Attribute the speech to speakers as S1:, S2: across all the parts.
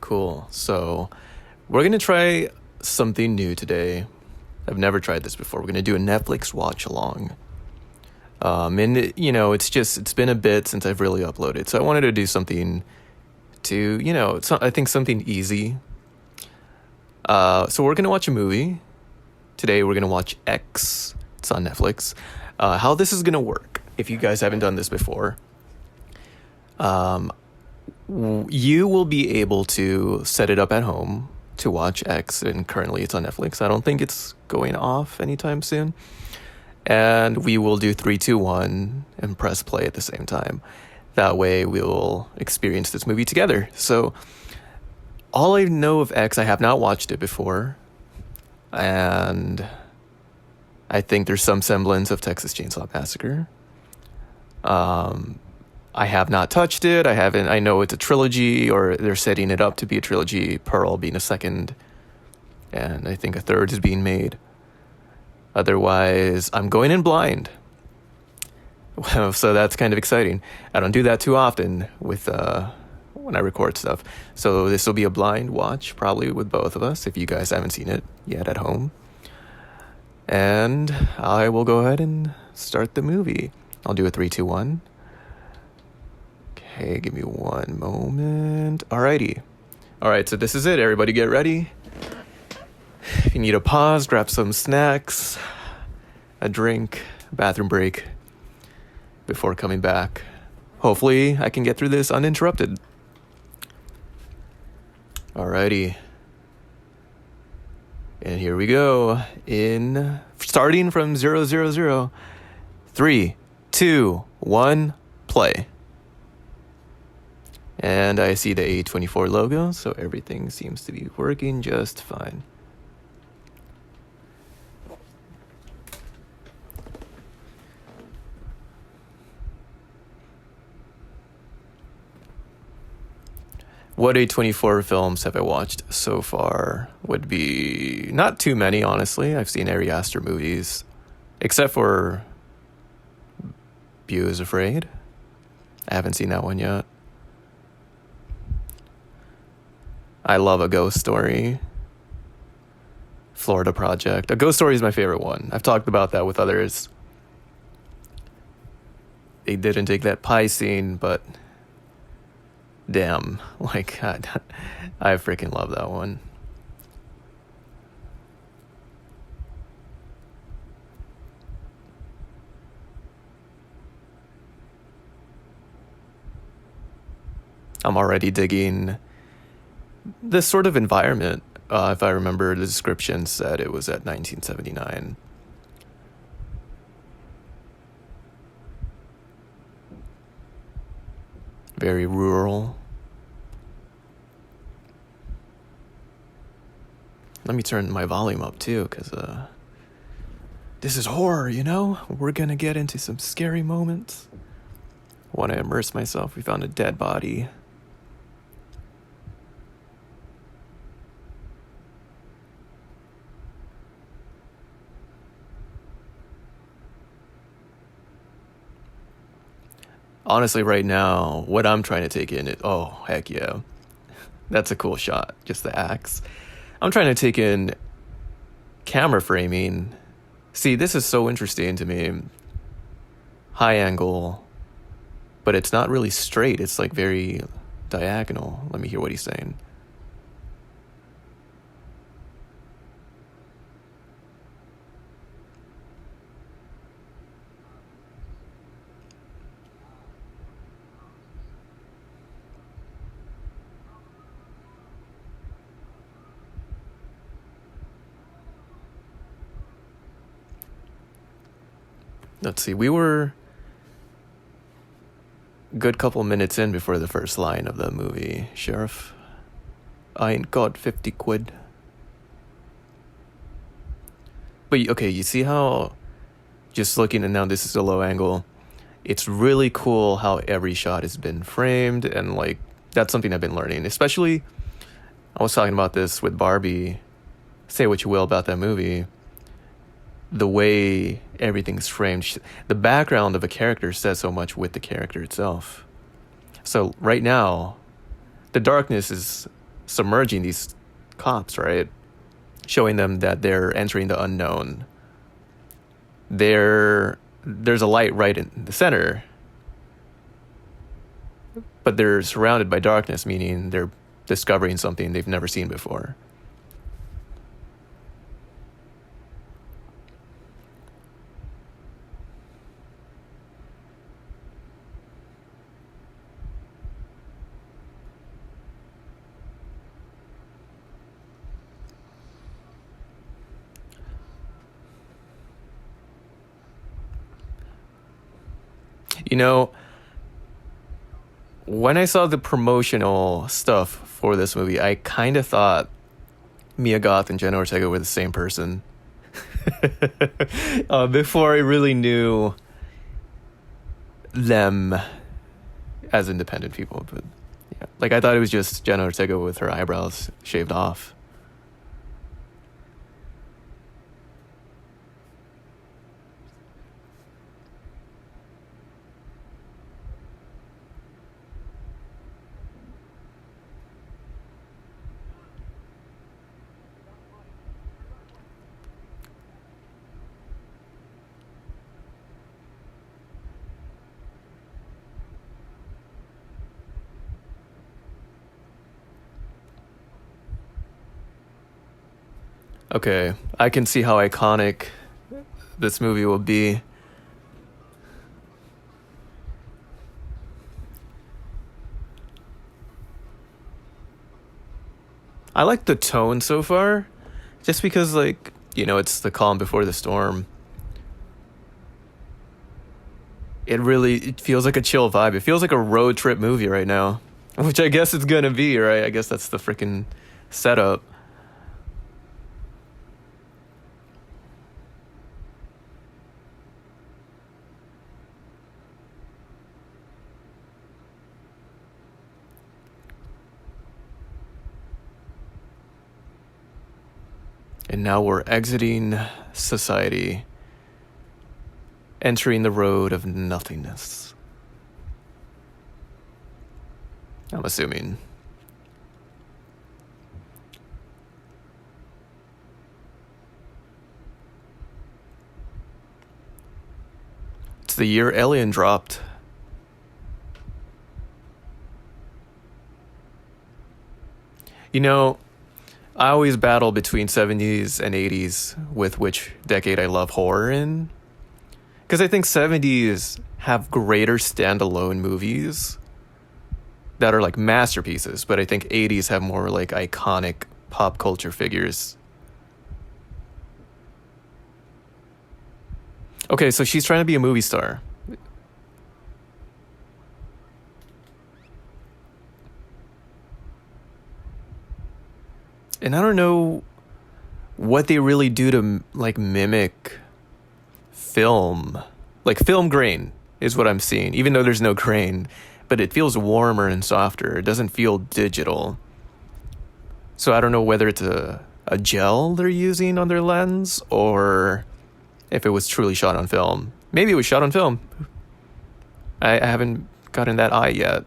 S1: cool. So we're going to try something new today. I've never tried this before. We're going to do a Netflix watch along. It's been a bit since I've really uploaded. So I wanted to do something I think something easy. So we're going to watch a movie. Today we're going to watch X. It's on Netflix. How this is going to work, if you guys haven't done this before, you will be able to set it up at home to watch X, and currently it's on Netflix. I don't think it's going off anytime soon. And we will do 3, 2, 1 and press play at the same time. That way we'll experience this movie together. So all I know of X, I have not watched it before. And I think there's some semblance of Texas Chainsaw Massacre. I have not touched it. I know it's a trilogy, or they're setting it up to be a trilogy, Pearl being a second, and I think a third is being made. Otherwise, I'm going in blind. So that's kind of exciting. I don't do that too often with when I record stuff. So this will be a blind watch, probably with both of us, if you guys haven't seen it yet at home. And I will go ahead and start the movie. I'll do a 3, 2, 1. Okay, give me one moment. Alrighty. Alright, so this is it. Everybody get ready. If you need a pause, grab some snacks, a drink, bathroom break before coming back. Hopefully, I can get through this uninterrupted. Alrighty. And here we go. Starting from 000. 3, 2, 1, play. And I see the A24 logo, so everything seems to be working just fine. What A24 films have I watched so far? Would be not too many, honestly. I've seen Ari Aster movies, except for Beau is Afraid. I haven't seen that one yet. I love A Ghost Story. Florida Project. A Ghost Story is my favorite one. I've talked about that with others. They didn't take that pie scene, but damn, I freaking love that one. I'm already digging this sort of environment. If I remember, the description said it was at 1979. Very rural. Let me turn my volume up too, because this is horror, We're gonna get into some scary moments. Want to immerse myself. We found a dead body. Honestly, right now, what I'm trying to take in is, oh, heck yeah. That's a cool shot, just the axe. I'm trying to take in camera framing. See, this is so interesting to me. High angle, but it's not really straight. It's like very diagonal. Let me hear what he's saying. Let's see, we were a good couple minutes in before the first line of the movie. Sheriff, I ain't got 50 quid. But, okay, you see how, just looking, and now this is a low angle, it's really cool how every shot has been framed, and, that's something I've been learning. Especially, I was talking about this with Barbie, say what you will about that movie, the way everything's framed. The background of a character says so much with the character itself. So right now, the darkness is submerging these cops, right? Showing them that they're entering the unknown. There's a light right in the center, but they're surrounded by darkness, meaning they're discovering something they've never seen before. You know, when I saw the promotional stuff for this movie, I kind of thought Mia Goth and Jenna Ortega were the same person. Before I really knew them as independent people. But yeah, like I thought it was just Jenna Ortega with her eyebrows shaved off. Okay, I can see how iconic this movie will be. I like the tone so far, just because, like, it's the calm before the storm. It feels like a chill vibe. It feels like a road trip movie right now, which I guess it's gonna be, right? I guess that's the freaking setup. And now we're exiting society, entering the road of nothingness. I'm assuming. It's the year Alien dropped. You know, I always battle between 70s and 80s with which decade I love horror in. Because I think 70s have greater standalone movies that are like masterpieces, but I think 80s have more like iconic pop culture figures. Okay, so she's trying to be a movie star. And I don't know what they really do to like mimic film. Like film grain is what I'm seeing, even though there's no grain, but it feels warmer and softer. It doesn't feel digital. So I don't know whether it's a gel they're using on their lens or if it was truly shot on film. Maybe it was shot on film. I haven't gotten that eye yet.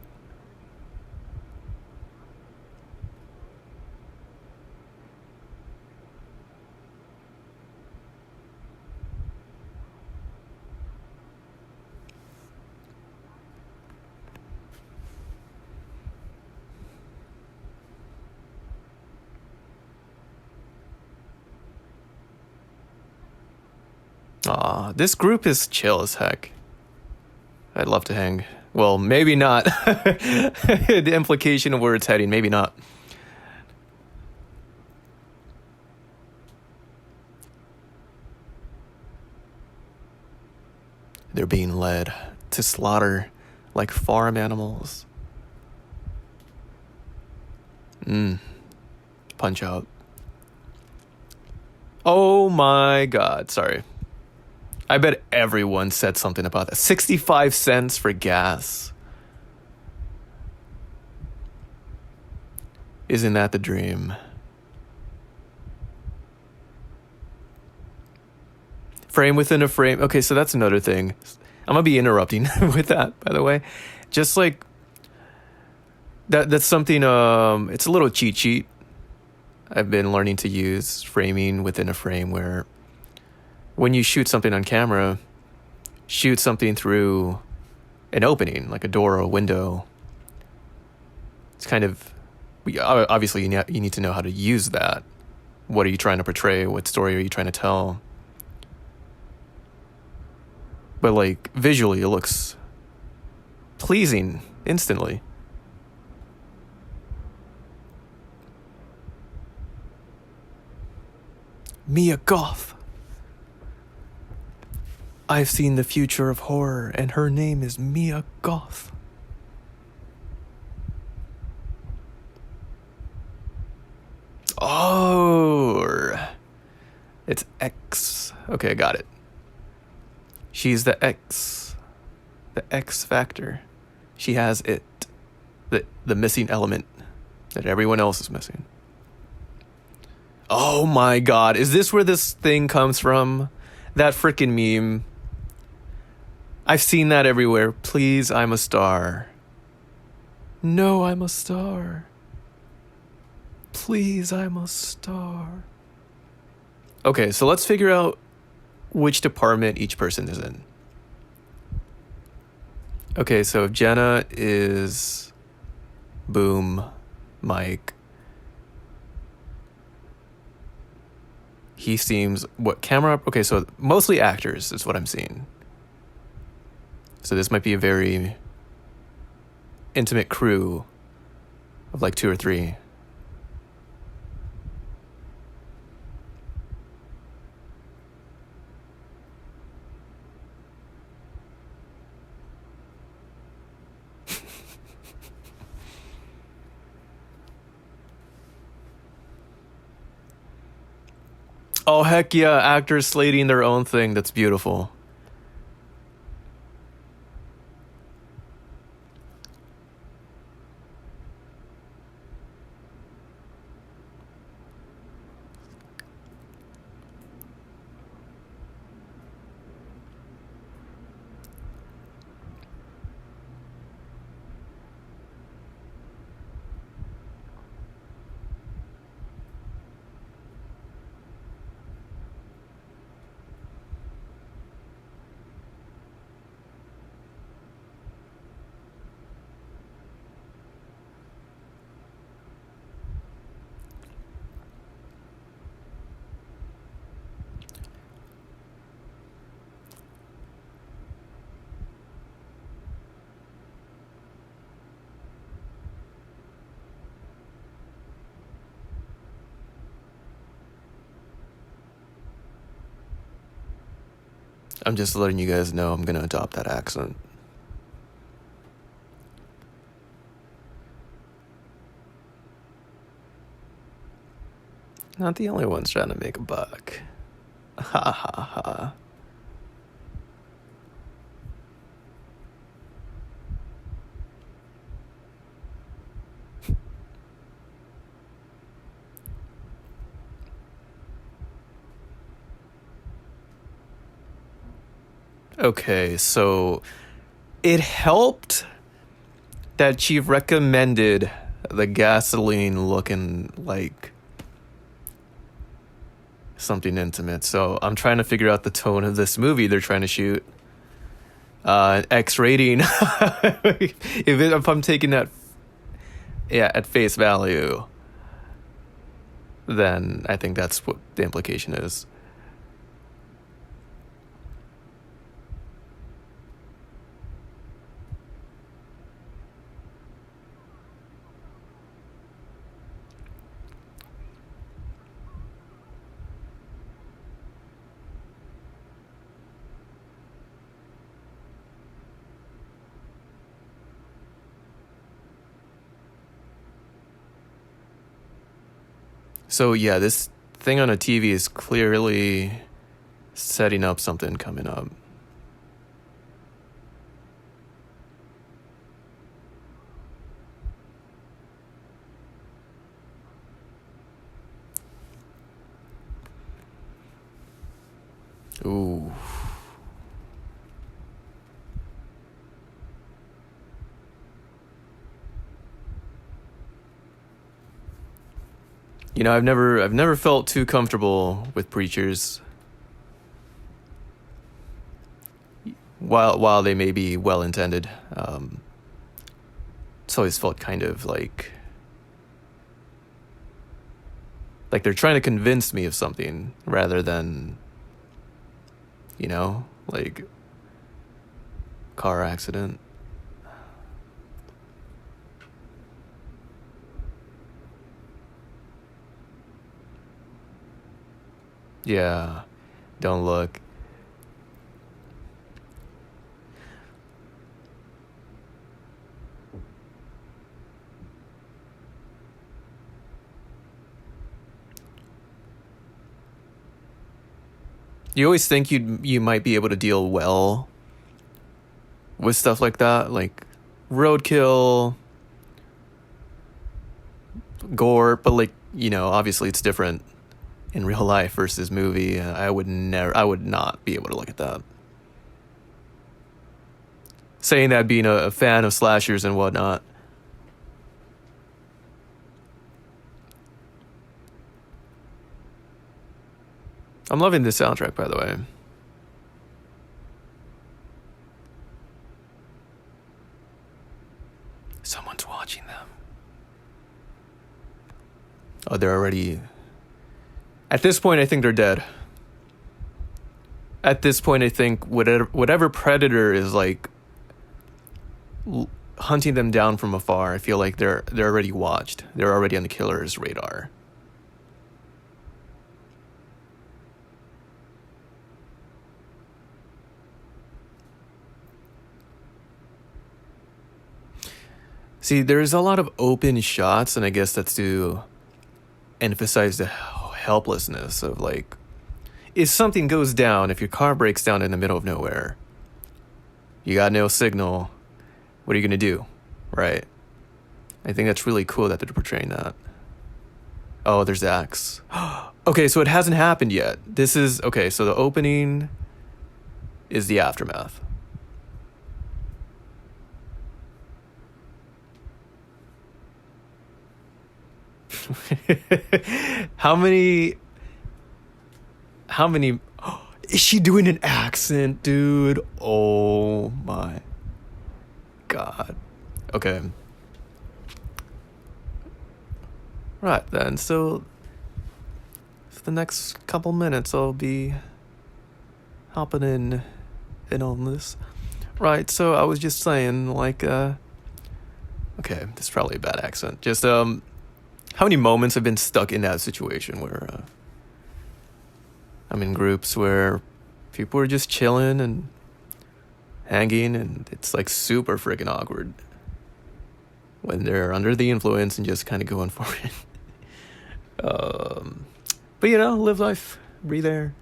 S1: Aw, this group is chill as heck. I'd love to hang. Well, maybe not. The implication of where it's heading, maybe not. They're being led to slaughter like farm animals. Punch out. Oh my god, sorry. I bet everyone said something about that. 65 cents for gas. Isn't that the dream? Frame within a frame. Okay, so that's another thing. I'm gonna be interrupting with that, by the way. Just like That's something. It's a little cheat sheet I've been learning to use, framing within a frame, where when you shoot something on camera, shoot something through an opening, like a door or a window. It's kind of, obviously you need to know how to use that. What are you trying to portray? What story are you trying to tell? But like visually, it looks pleasing instantly. Mia Goth. I've seen the future of horror, and her name is Mia Goth. Oh, it's X. Okay, got it. She's the X factor. She has it, the missing element that everyone else is missing. Oh my god, is this where this thing comes from? That freaking meme. I've seen that everywhere. Please, I'm a star. No, I'm a star. Please, I'm a star. Okay, so let's figure out which department each person is in. Okay, so if Jenna is Boom, Mike, he seems what camera? Okay, so mostly actors is what I'm seeing. So this might be a very intimate crew of like 2 or 3. Oh, heck yeah, actors slating their own thing. That's beautiful. I'm just letting you guys know I'm gonna adopt that accent. Not the only ones trying to make a buck. Ha ha ha. Okay, so it helped that she recommended the gasoline looking like something intimate. So I'm trying to figure out the tone of this movie they're trying to shoot. X rating. If I'm taking that, yeah, at face value, then I think that's what the implication is. So yeah, this thing on a TV is clearly setting up something coming up. Ooh. You know, I've never felt too comfortable with preachers. While they may be well intended, it's always felt kind of like they're trying to convince me of something rather than, like car accident. Yeah, don't look. You always think you might be able to deal well with stuff like that, like roadkill, gore, but obviously it's different in real life versus movie. I would not be able to look at that. Saying that being a fan of slashers and whatnot. I'm loving this soundtrack, by the way. Someone's watching them. Oh, they're already... At this point, I think they're dead. At this point, I think whatever predator is hunting them down from afar, I feel like they're already watched. They're already on the killer's radar. See, there's a lot of open shots, and I guess that's to emphasize the helplessness of if something goes down, if your car breaks down in the middle of nowhere, you got no signal, what are you going to do? Right? I think that's really cool that they're portraying that. Oh, there's the axe. Okay, so it hasn't happened yet. Okay, so the opening is the aftermath. How many is she doing an accent, dude? Oh my god. Okay. Right then, so for the next couple minutes I'll be hopping in on this. Right, so I was just saying okay, this is probably a bad accent. Just how many moments I've been stuck in that situation where I'm in groups where people are just chilling and hanging, and it's super freaking awkward when they're under the influence and just kind of going for it. But live life, breathe air.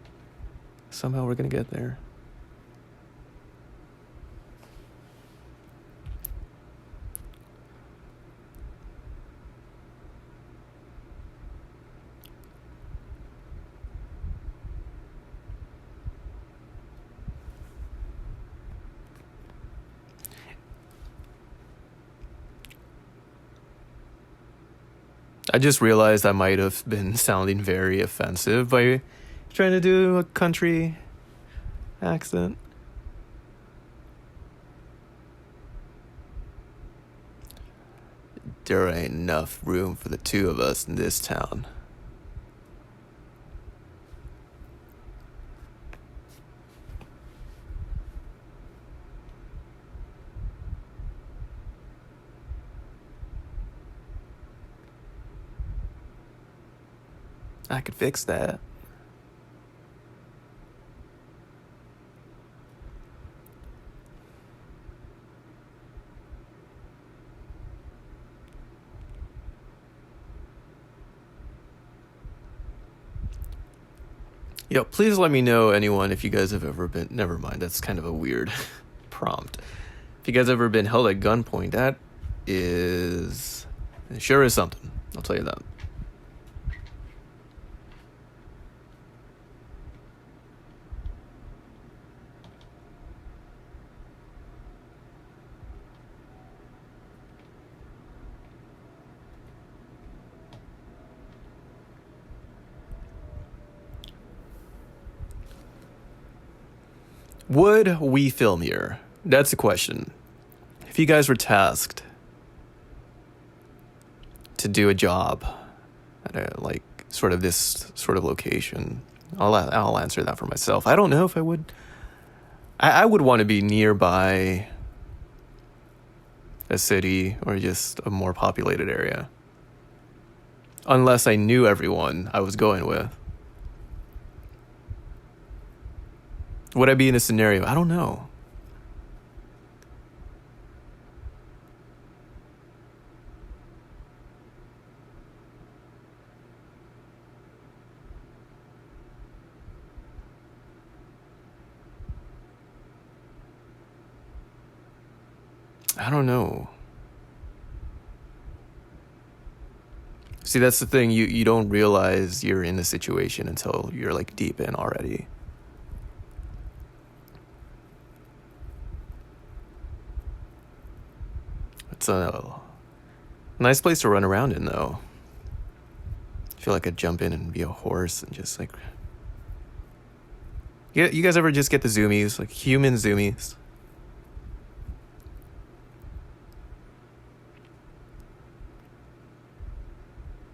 S1: Somehow we're gonna get there. I just realized I might have been sounding very offensive by trying to do a country accent. There ain't enough room for the two of us in this town. I could fix that. Yo, please let me know, anyone, if you guys have ever been... Never mind, that's kind of a weird prompt. If you guys have ever been held at gunpoint, that is... It sure is something. I'll tell you that. Would we film here? That's the question. If you guys were tasked to do a job at a, like sort of this sort of location, I'll answer that for myself. I don't know if I would. I would want to be nearby a city or just a more populated area. Unless I knew everyone I was going with. Would I be in a scenario? I don't know. I don't know. See, that's the thing. You don't realize you're in the situation until you're like deep in already. It's a nice place to run around in, though. I feel like I'd jump in and be a horse and just like... You guys ever just get the zoomies, like human zoomies?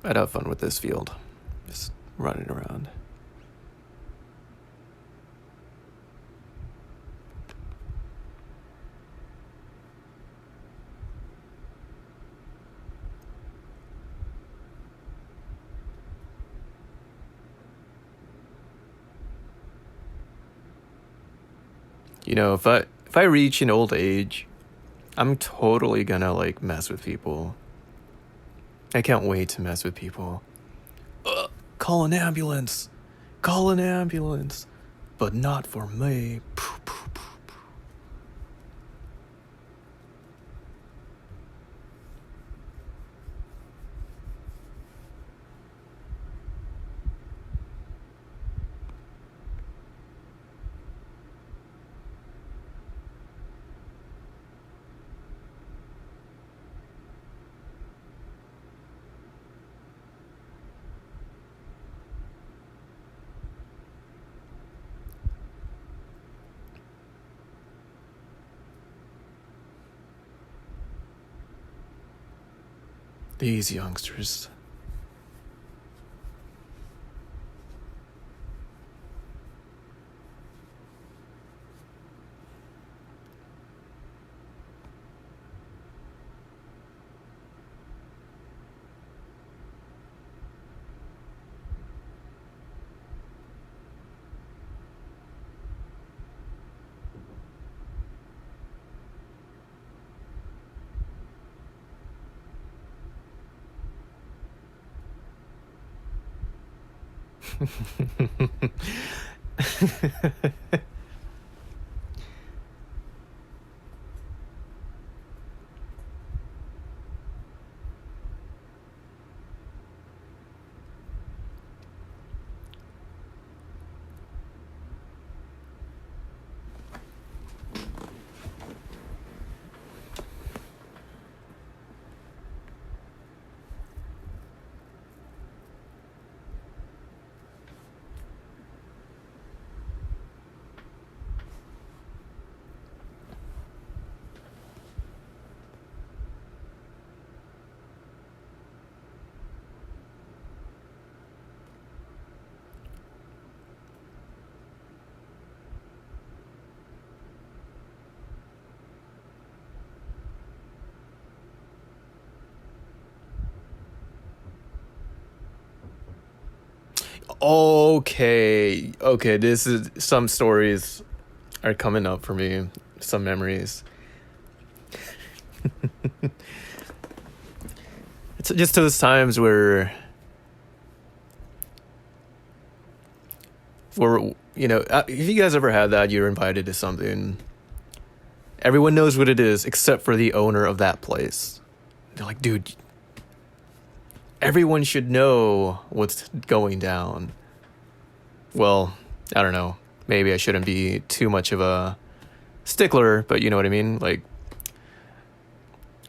S1: I'd have fun with this field. Just running around. You know, if I reach an old age, I'm totally gonna like mess with people. I can't wait to mess with people. Call an ambulance. Call an ambulance. But not for me. These youngsters. Okay, this is... Some stories are coming up for me. Some memories. It's just those times where, you know, if you guys ever had that, you're invited to something. Everyone knows what it is except for the owner of that place. They're like, dude, everyone should know what's going down. Well, I don't know. Maybe I shouldn't be too much of a stickler, but you know what I mean? Like,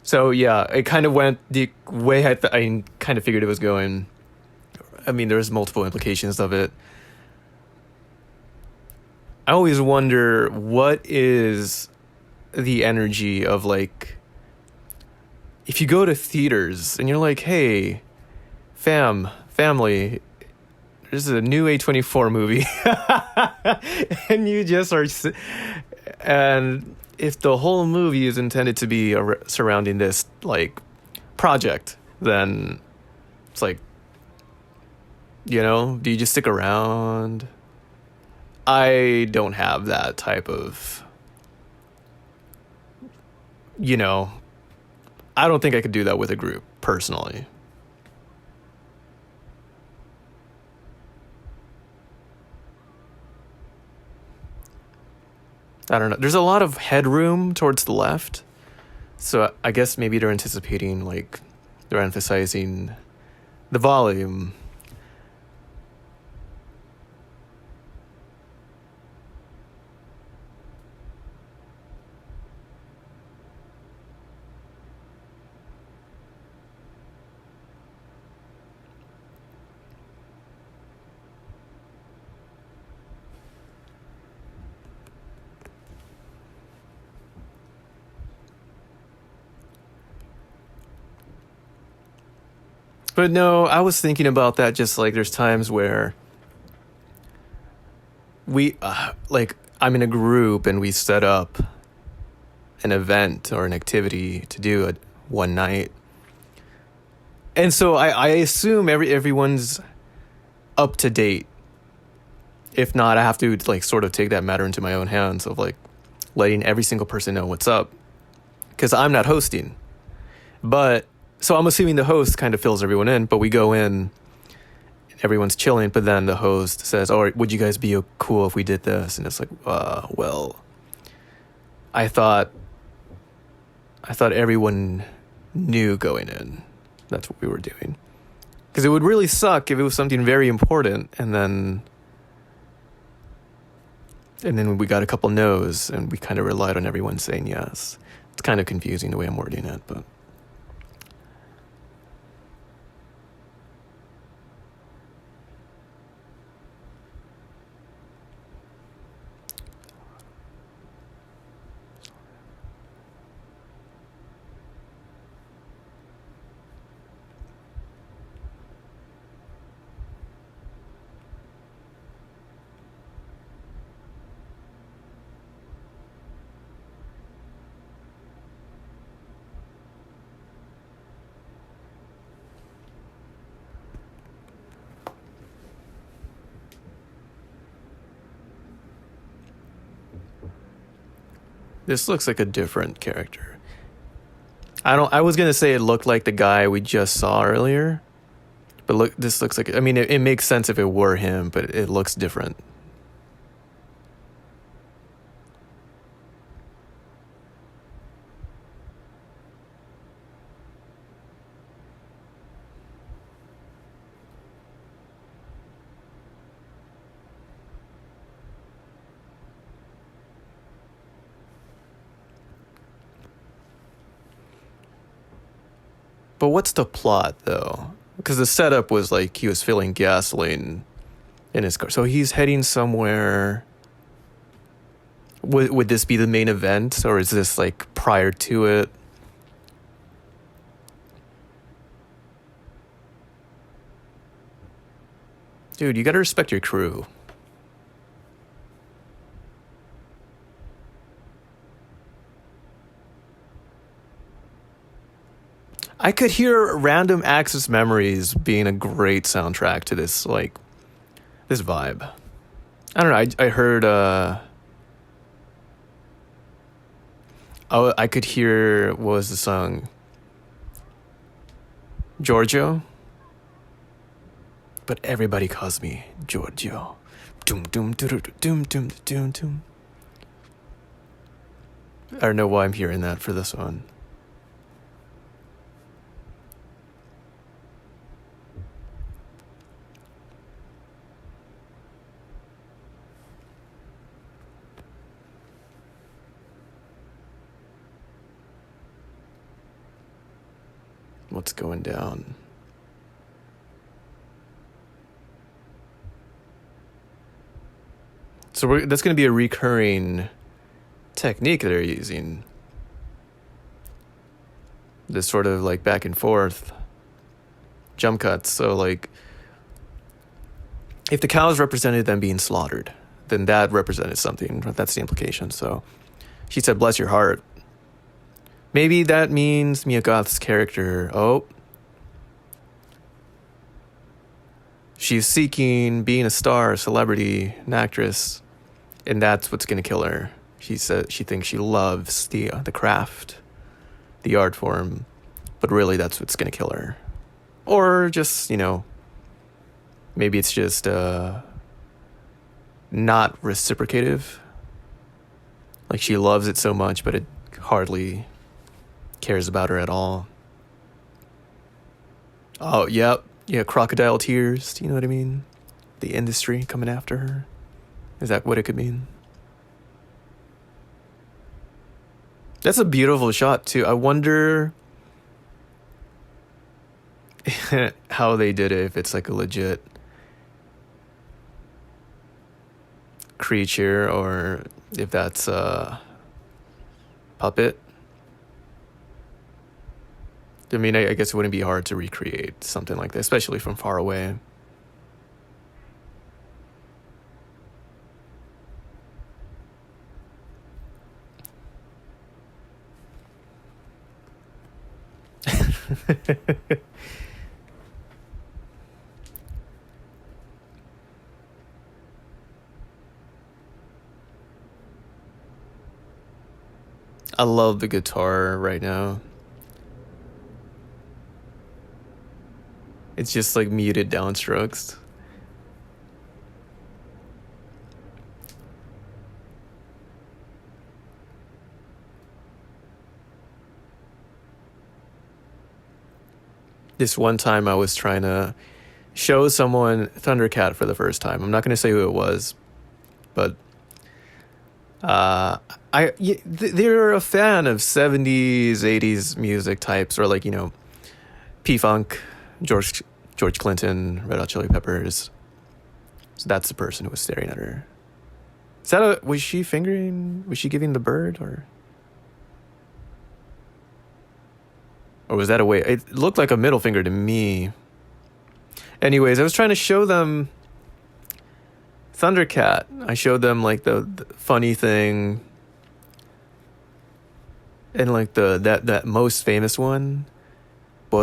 S1: so yeah, it kind of went the way I kind of figured it was going. I mean, there's multiple implications of it. I always wonder what is the energy of like if you go to theaters and you're like, hey, family, this is a new A24 movie, and you just are, and if the whole movie is intended to be surrounding this like project, then it's like, you know, do you just stick around? I don't have that type of, you know, I don't think I could do that with a group personally. I don't know. There's a lot of headroom towards the left. So I guess maybe they're anticipating, like, they're emphasizing the volume. But no, I was thinking about that, just like there's times where like, I'm in a group and we set up an event or an activity to do it one night. And so I assume everyone's up to date. If not, I have to like sort of take that matter into my own hands of like letting every single person know what's up. Because I'm not hosting. But so I'm assuming the host kind of fills everyone in, but we go in, everyone's chilling, but then the host says, "Oh, would you guys be cool if we did this?" And it's like, well, I thought everyone knew going in. That's what we were doing. Because it would really suck if it was something very important and then we got a couple no's and we kind of relied on everyone saying yes. It's kind of confusing the way I'm wording it, but. This looks like a different character. I was gonna say it looked like the guy we just saw earlier, but look, this looks like. I mean, it makes sense if it were him, but it looks different. But what's the plot though? Because the setup was like he was filling gasoline in his car, so he's heading somewhere. Would this be the main event, or is this like prior to it? Dude, you gotta respect your crew. I could hear Random Access Memories being a great soundtrack to this, like, this vibe. I don't know, I heard, oh, I could hear, what was the song? Giorgio? But everybody calls me Giorgio. Doom, doom, doom, doom, doom, doom, doom. I don't know why I'm hearing that for this one. What's going down? So that's going to be a recurring technique that they're using. This sort of like back and forth jump cuts. So like if the cows represented them being slaughtered, then that represented something. That's the implication. So she said, bless your heart. Maybe that means Mia Goth's character, she's seeking being a star, a celebrity, an actress, and that's what's going to kill her. She said she thinks she loves the craft, the art form, but really that's what's going to kill her. Or just, maybe it's just not reciprocative. Like she loves it so much, but it hardly cares about her at all. Oh, yep. Yeah, crocodile tears. Do you know what I mean? The industry coming after her. Is that what it could mean? That's a beautiful shot, too. I wonder how they did it, if it's like a legit creature or if that's a puppet. I mean, I guess it wouldn't be hard to recreate something like that, especially from far away. I love the guitar right now. It's just like muted downstrokes. This one time I was trying to show someone Thundercat for the first time. I'm not going to say who it was, but they're a fan of 70s, 80s music types, or like, P-Funk, George Clinton, Red Hot Chili Peppers. So that's the person who was staring at her. Was she giving the bird, or was that a way? It looked like a middle finger to me. Anyways, I was trying to show them Thundercat. I showed them like the funny thing, and like that most famous one. The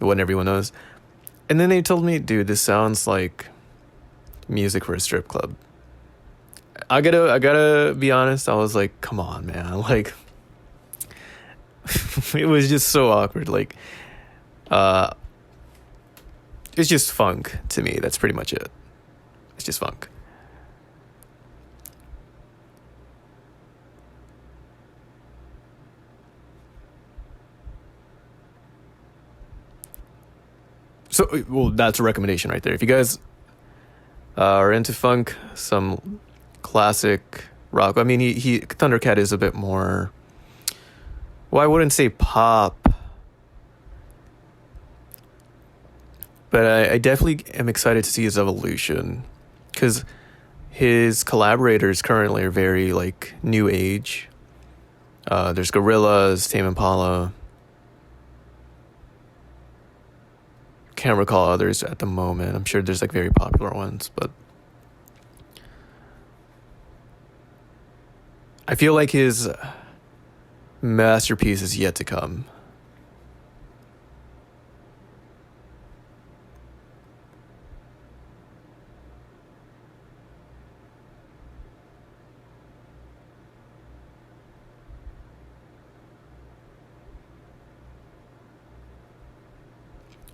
S1: one everyone knows. And then they told me, dude, this sounds like music for a strip club. I gotta be honest, I was like, come on, man. Like, it was just so awkward. Like, it's just funk to me. That's pretty much it. It's just funk. So, well, that's a recommendation right there. If you guys are into funk, some classic rock. I mean, he Thundercat is a bit more. Well, I wouldn't say pop, but I definitely am excited to see his evolution, because his collaborators currently are very like new age. There's Gorillaz, Tame Impala. Can't recall others at the moment. I'm sure there's like very popular ones, but I feel like his masterpiece is yet to come.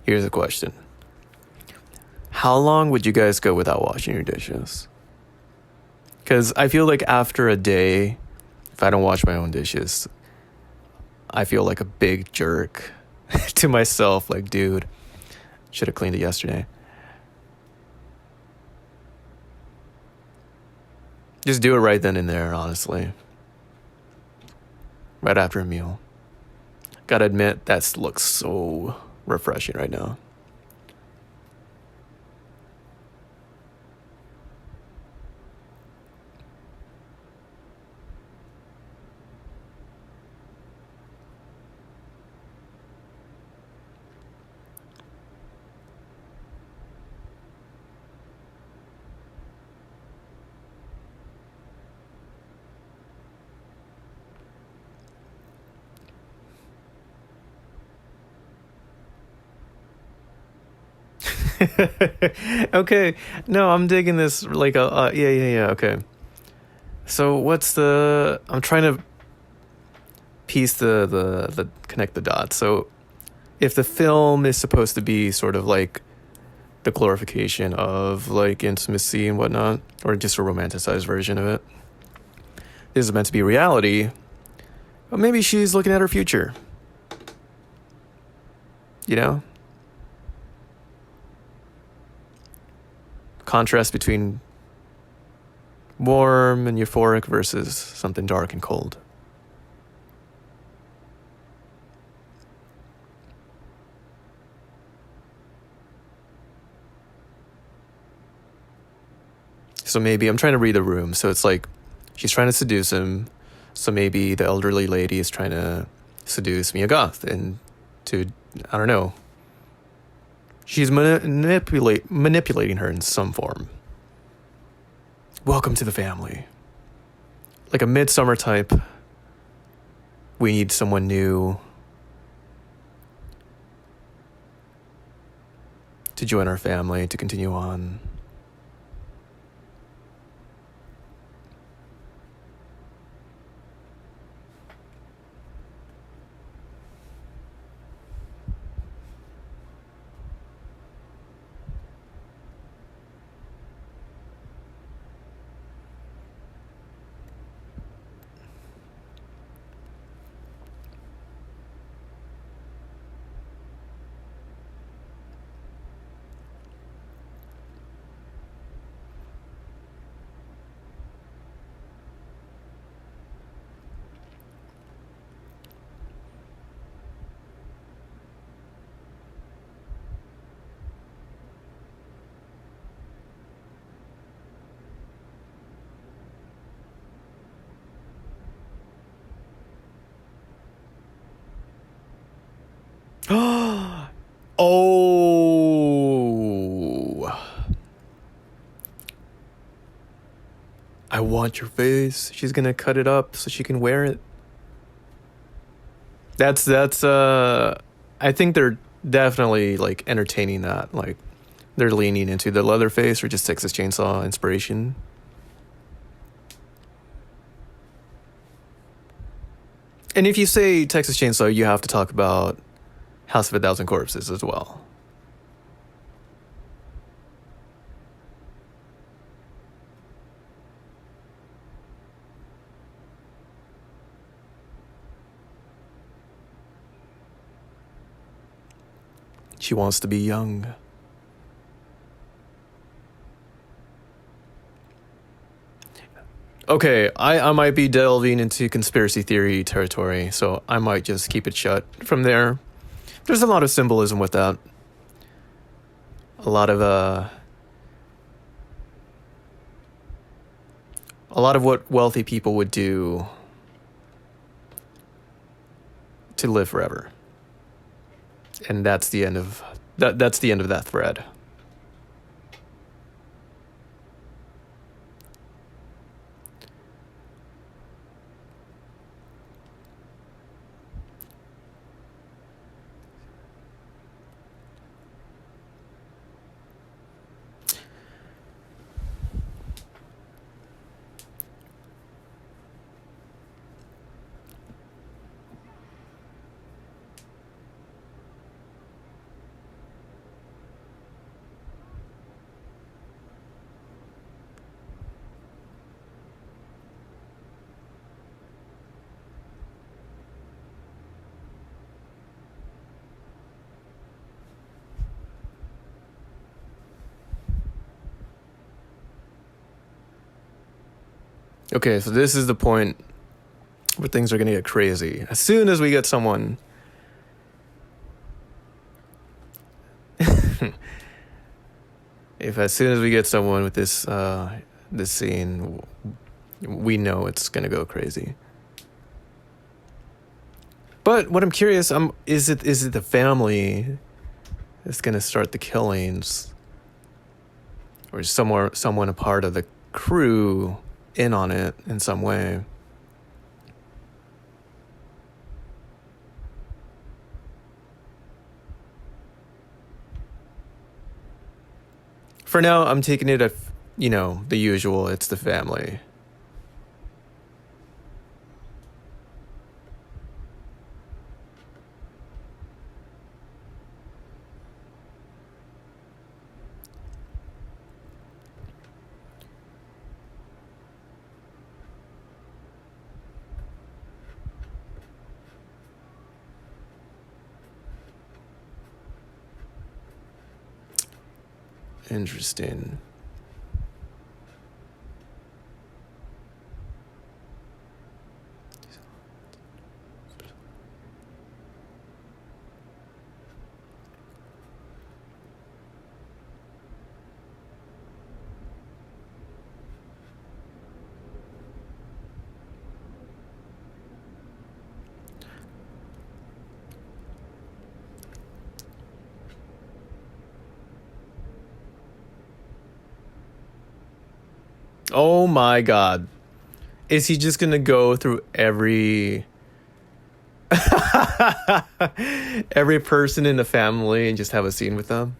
S1: Here's a question. How long would you guys go without washing your dishes? Because I feel like after a day, if I don't wash my own dishes, I feel like a big jerk to myself. Like, dude, should have cleaned it yesterday. Just do it right then and there, honestly. Right after a meal. Gotta admit, that looks so refreshing right now. Okay, no, I'm digging this. Like, yeah. Okay, so what's the? I'm trying to piece the connect the dots. So if the film is supposed to be sort of like the glorification of like intimacy and whatnot, or just a romanticized version of it, this is meant to be reality. But maybe she's looking at her future. You know, contrast between warm and euphoric versus something dark and cold. So maybe I'm trying to read the room. So it's like she's trying to seduce him. So maybe the elderly lady is trying to seduce Mia Goth and to, I don't know. She's manipulating her in some form. Welcome to the family. Like a midsummer type. We need someone new to join our family, to continue on. Oh, I want your face. She's gonna cut it up so she can wear it. That's I think they're definitely like entertaining that. Like they're leaning into the Leatherface or just Texas Chainsaw inspiration. And if you say Texas Chainsaw, you have to talk about House of a Thousand Corpses as well. She wants to be young. Okay, I might be delving into conspiracy theory territory, so I might just keep it shut from there. There's a lot of symbolism with that. A lot of a lot of what wealthy people would do to live forever. And that's the end of that's the end of that thread. Okay, so this is the point where things are going to get crazy. As soon as we get someone if as soon as we get someone with this scene, we know it's going to go crazy. But what I'm curious, is it the family that's going to start the killings, or is someone a part of the crew in on it in some way? For now, I'm taking it at, the usual. It's the family. Interesting. Oh my god. Is he just gonna go through every person in the family and just have a scene with them?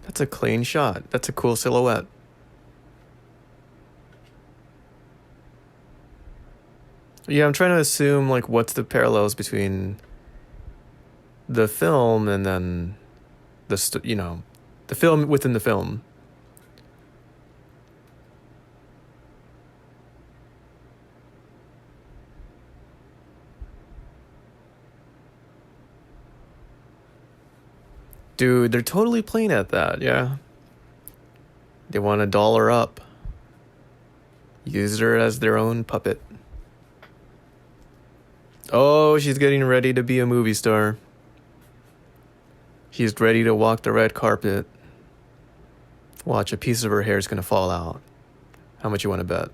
S1: That's a clean shot. That's a cool silhouette. Yeah, I'm trying to assume like what's the parallels between the film and then the film within the film. Dude, they're totally playing at that, yeah. They want to doll her up. Use her as their own puppet. Oh, she's getting ready to be a movie star. She's ready to walk the red carpet. Watch, a piece of her hair is going to fall out. How much you want to bet?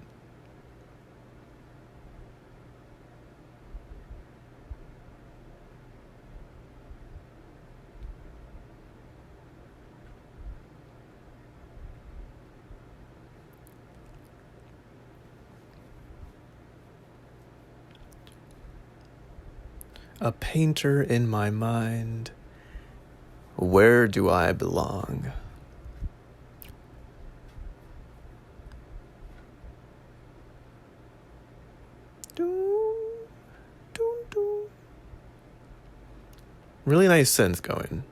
S1: A painter in my mind. Where do I belong? Really nice synth going.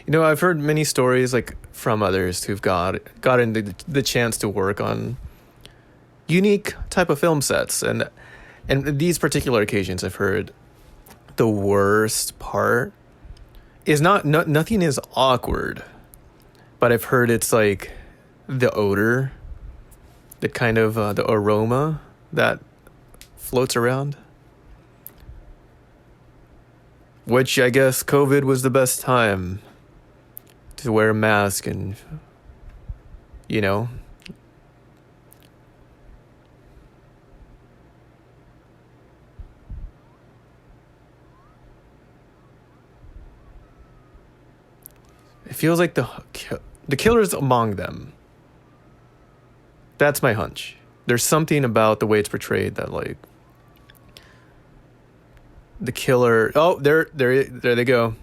S1: I've heard many stories like from others who've gotten the chance to work on unique type of film sets, and these particular occasions I've heard the worst part is nothing is awkward, but I've heard it's like the odor, the kind of the aroma that floats around, which I guess COVID was the best time to wear a mask and it feels like the killer's among them. That's my hunch. There's something about the way it's portrayed that like the killer. Oh, there they go.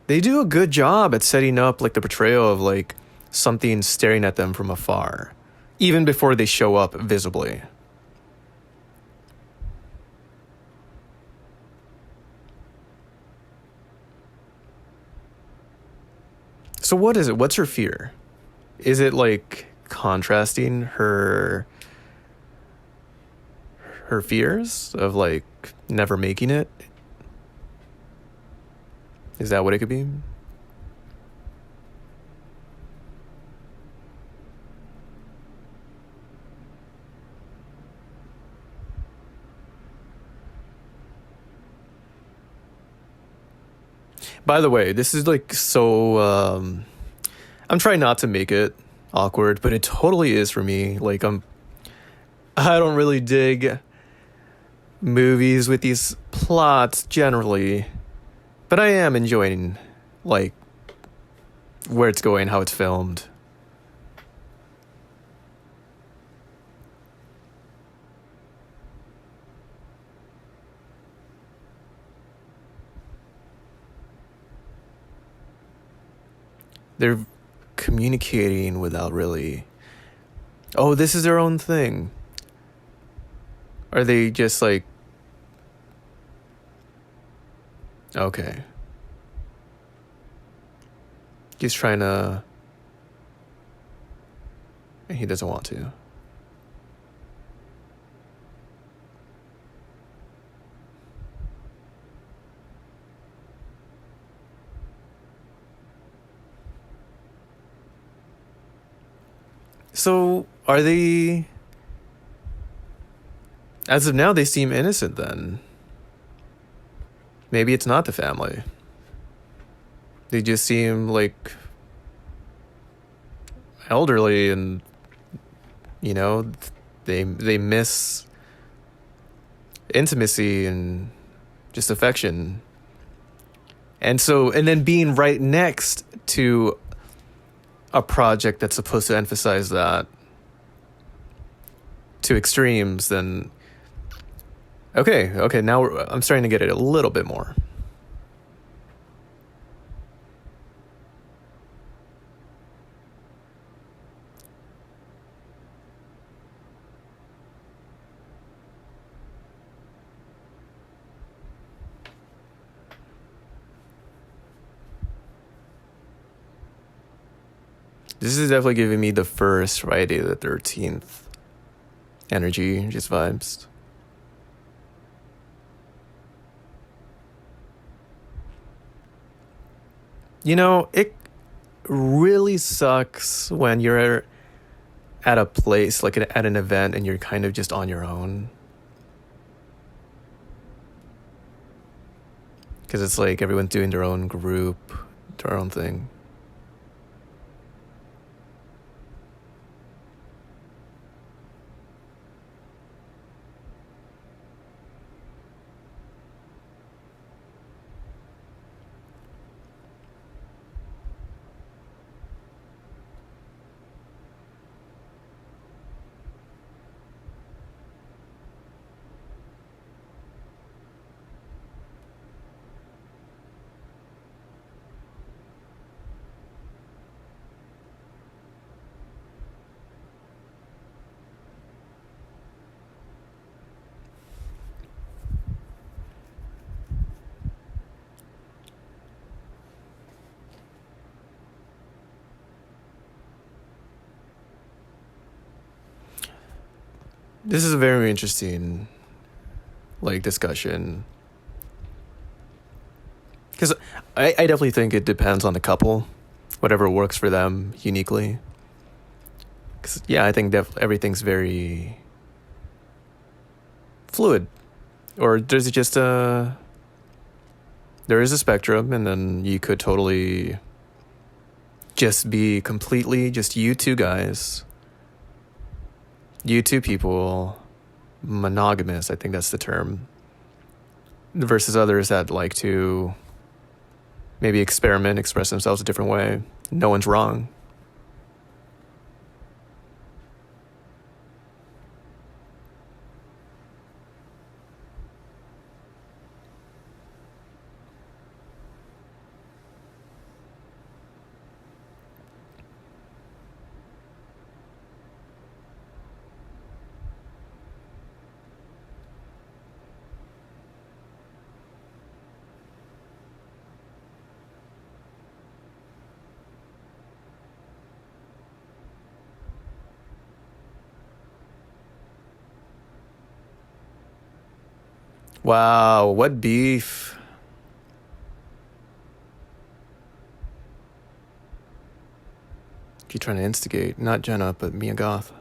S1: They do a good job at setting up like the portrayal of like something staring at them from afar, even before they show up visibly. So what is it? What's her fear? Is it like contrasting her fears of like never making it? Is that what it could be? By the way, this is like so I'm trying not to make it awkward, but it totally is for me. Like I don't really dig movies with these plots generally, but I am enjoying like where it's going, how it's filmed. They're communicating without really. Oh, this is their own thing. Are they just like. Okay. He's trying to. He doesn't want to. So, are they. As of now, they seem innocent then. Maybe it's not the family. They just seem like elderly and, you know, they miss intimacy and just affection. And so, and then being right next to a project that's supposed to emphasize that to extremes, then okay, now I'm starting to get it a little bit more. This is definitely giving me the first Friday the 13th energy, just vibes. You know, it really sucks when you're at a place, like at an event, and you're kind of just on your own. Because it's like everyone's doing their own group, their own thing. This is a very interesting, like, discussion. Because I definitely think it depends on the couple, whatever works for them uniquely. Because, yeah, I think everything's very fluid. Or there's just there is a spectrum, and then you could totally just be completely just you two guys, you two people, monogamous, I think that's the term, versus others that like to maybe experiment, express themselves a different way. No one's wrong. Wow, what beef? Keep trying to instigate, not Jenna, but Mia Goth.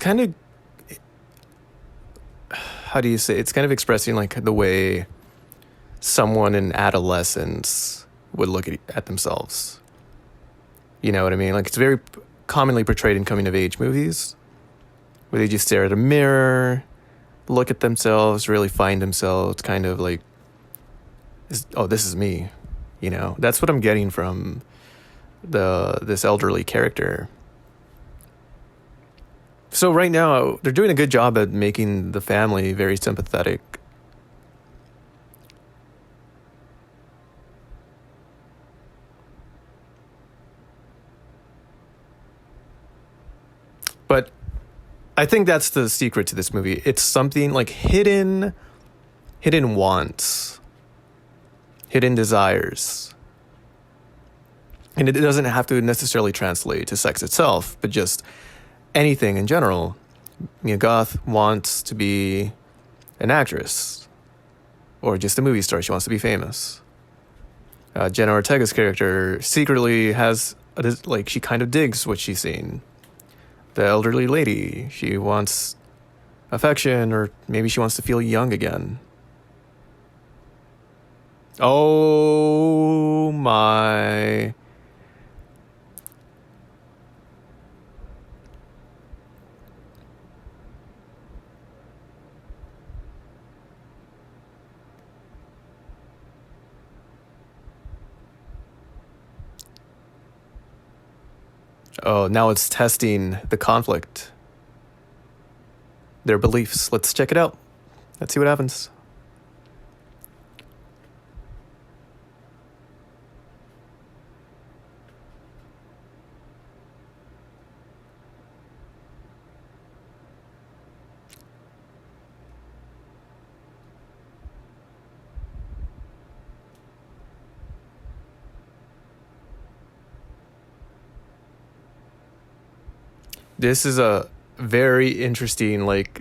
S1: kind of, how do you say, it's kind of expressing like the way someone in adolescence would look at themselves. You know what I mean? Like, it's very commonly portrayed in coming of age movies where they just stare at a mirror, look at themselves, really find themselves, kind of like, oh, this is me. You know, that's what I'm getting from this elderly character. So right now, they're doing a good job at making the family very sympathetic. But I think that's the secret to this movie. It's something like hidden wants, hidden desires. And it doesn't have to necessarily translate to sex itself, but just anything in general. Goth wants to be an actress or just a movie star. She wants to be famous. Jenna Ortega's character secretly she kind of digs what she's seen. The elderly lady, she wants affection, or maybe she wants to feel young again. Oh my. Oh, now it's testing the conflict, their beliefs. Let's check it out. Let's see what happens. This is a very interesting, like,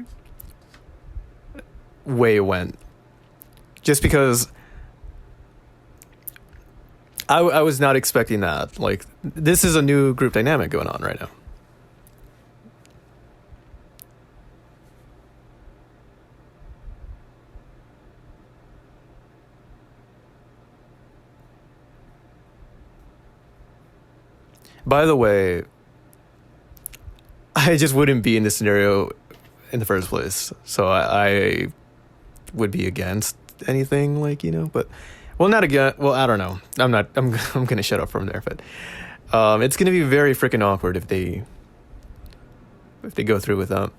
S1: way it went. Just because I was not expecting that. Like, this is a new group dynamic going on right now. By the way, I just wouldn't be in this scenario in the first place. So I would be against anything, like, but, well, not again. Well, I don't know. I'm going to shut up from there, but it's going to be very freaking awkward if they go through with that.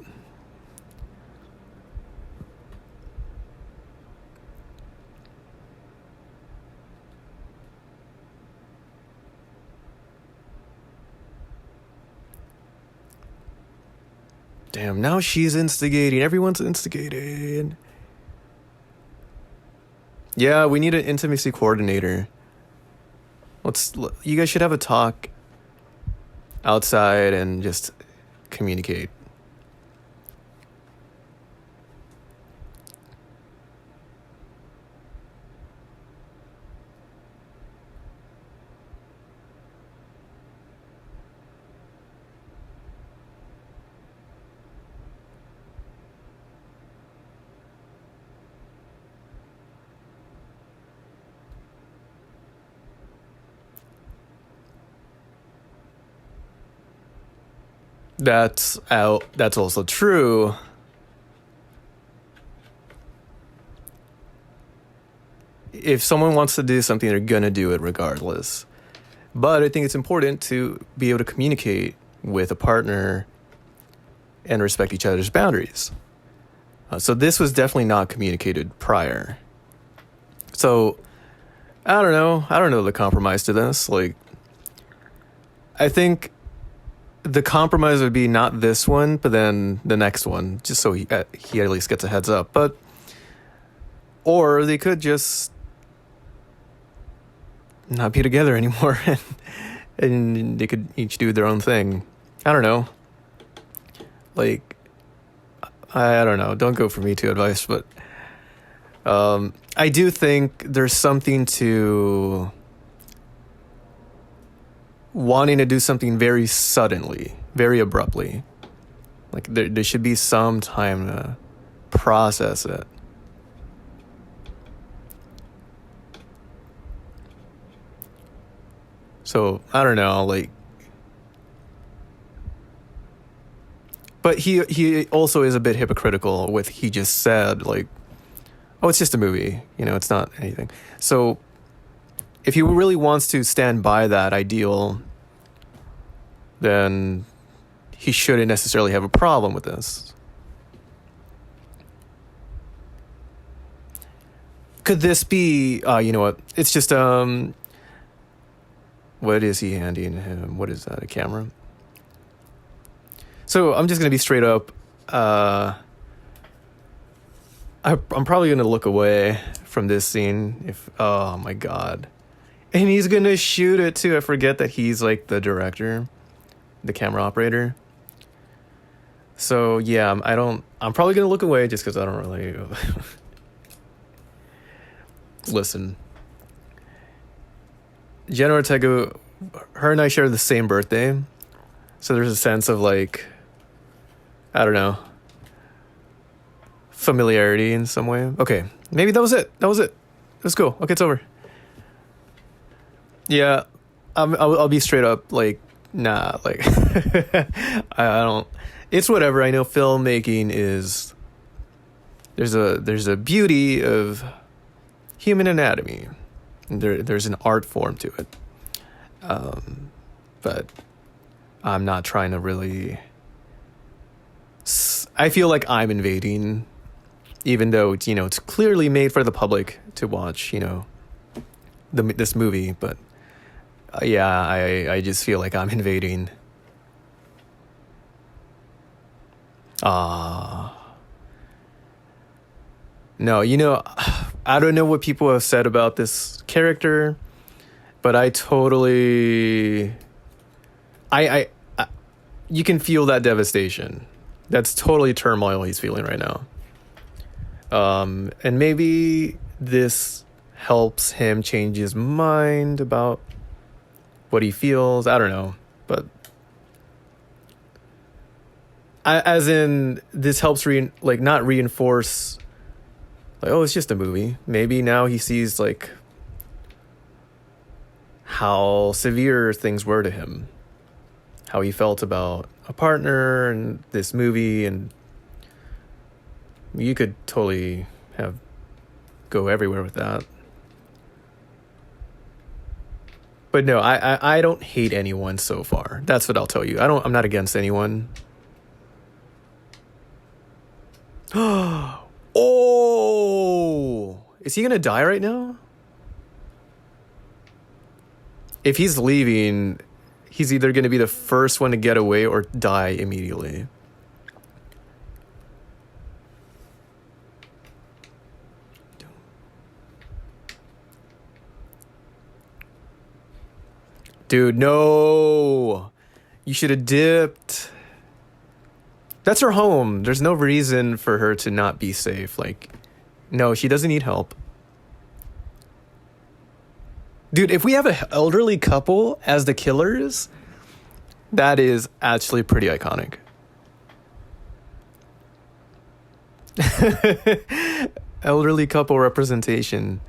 S1: Damn, now she's instigating. Everyone's instigating. Yeah, we need an intimacy coordinator. You guys should have a talk outside and just communicate. That's also true. If someone wants to do something, they're gonna do it regardless. But I think it's important to be able to communicate with a partner and respect each other's boundaries. So this was definitely not communicated prior. So I don't know the compromise to this. Like, I think the compromise would be not this one, but then the next one, just so he at least gets a heads up. Or they could just not be together anymore, and they could each do their own thing. I don't know. Like, I don't know. Don't go for Me Too advice, but I do think there's something to wanting to do something very suddenly, very abruptly. Like there should be some time to process it. So I don't know, like, but he also is a bit hypocritical with he just said like, oh, it's just a movie, it's not anything. So if he really wants to stand by that ideal, then he shouldn't necessarily have a problem with this. Could this be, you know what? It's just, what is he handing him? What is that, a camera? So I'm just going to be straight up. I'm probably going to look away from this scene oh my God. And he's going to shoot it too. I forget that he's like the director, the camera operator. So yeah, I'm probably going to look away just because I don't really listen. Jenna Ortega, her and I share the same birthday. So there's a sense of like, I don't know, familiarity in some way. Okay, maybe that was it. Let's go. Okay, it's over. Yeah, I'll be straight up like, nah, like, I don't, it's whatever. I know filmmaking is, there's a beauty of human anatomy. There's an art form to it. But I'm not trying to really, I feel like I'm invading, even though it's clearly made for the public to watch, this movie, but yeah, I just feel like I'm invading. No, I don't know what people have said about this character, but I totally, I you can feel that devastation. That's totally turmoil he's feeling right now. And maybe this helps him change his mind about what he feels. I don't know, but as in this helps not reinforce like, oh, it's just a movie. Maybe now he sees like how severe things were to him, how he felt about a partner and this movie, and you could totally go everywhere with that. But no, I don't hate anyone so far. That's what I'll tell you. I'm not against anyone. Oh, is he gonna die right now? If he's leaving, he's either gonna be the first one to get away or die immediately. Dude, no. You should have dipped. That's her home. There's no reason for her to not be safe. Like, no, she doesn't need help. Dude, if we have an elderly couple as the killers, that is actually pretty iconic. Elderly couple representation.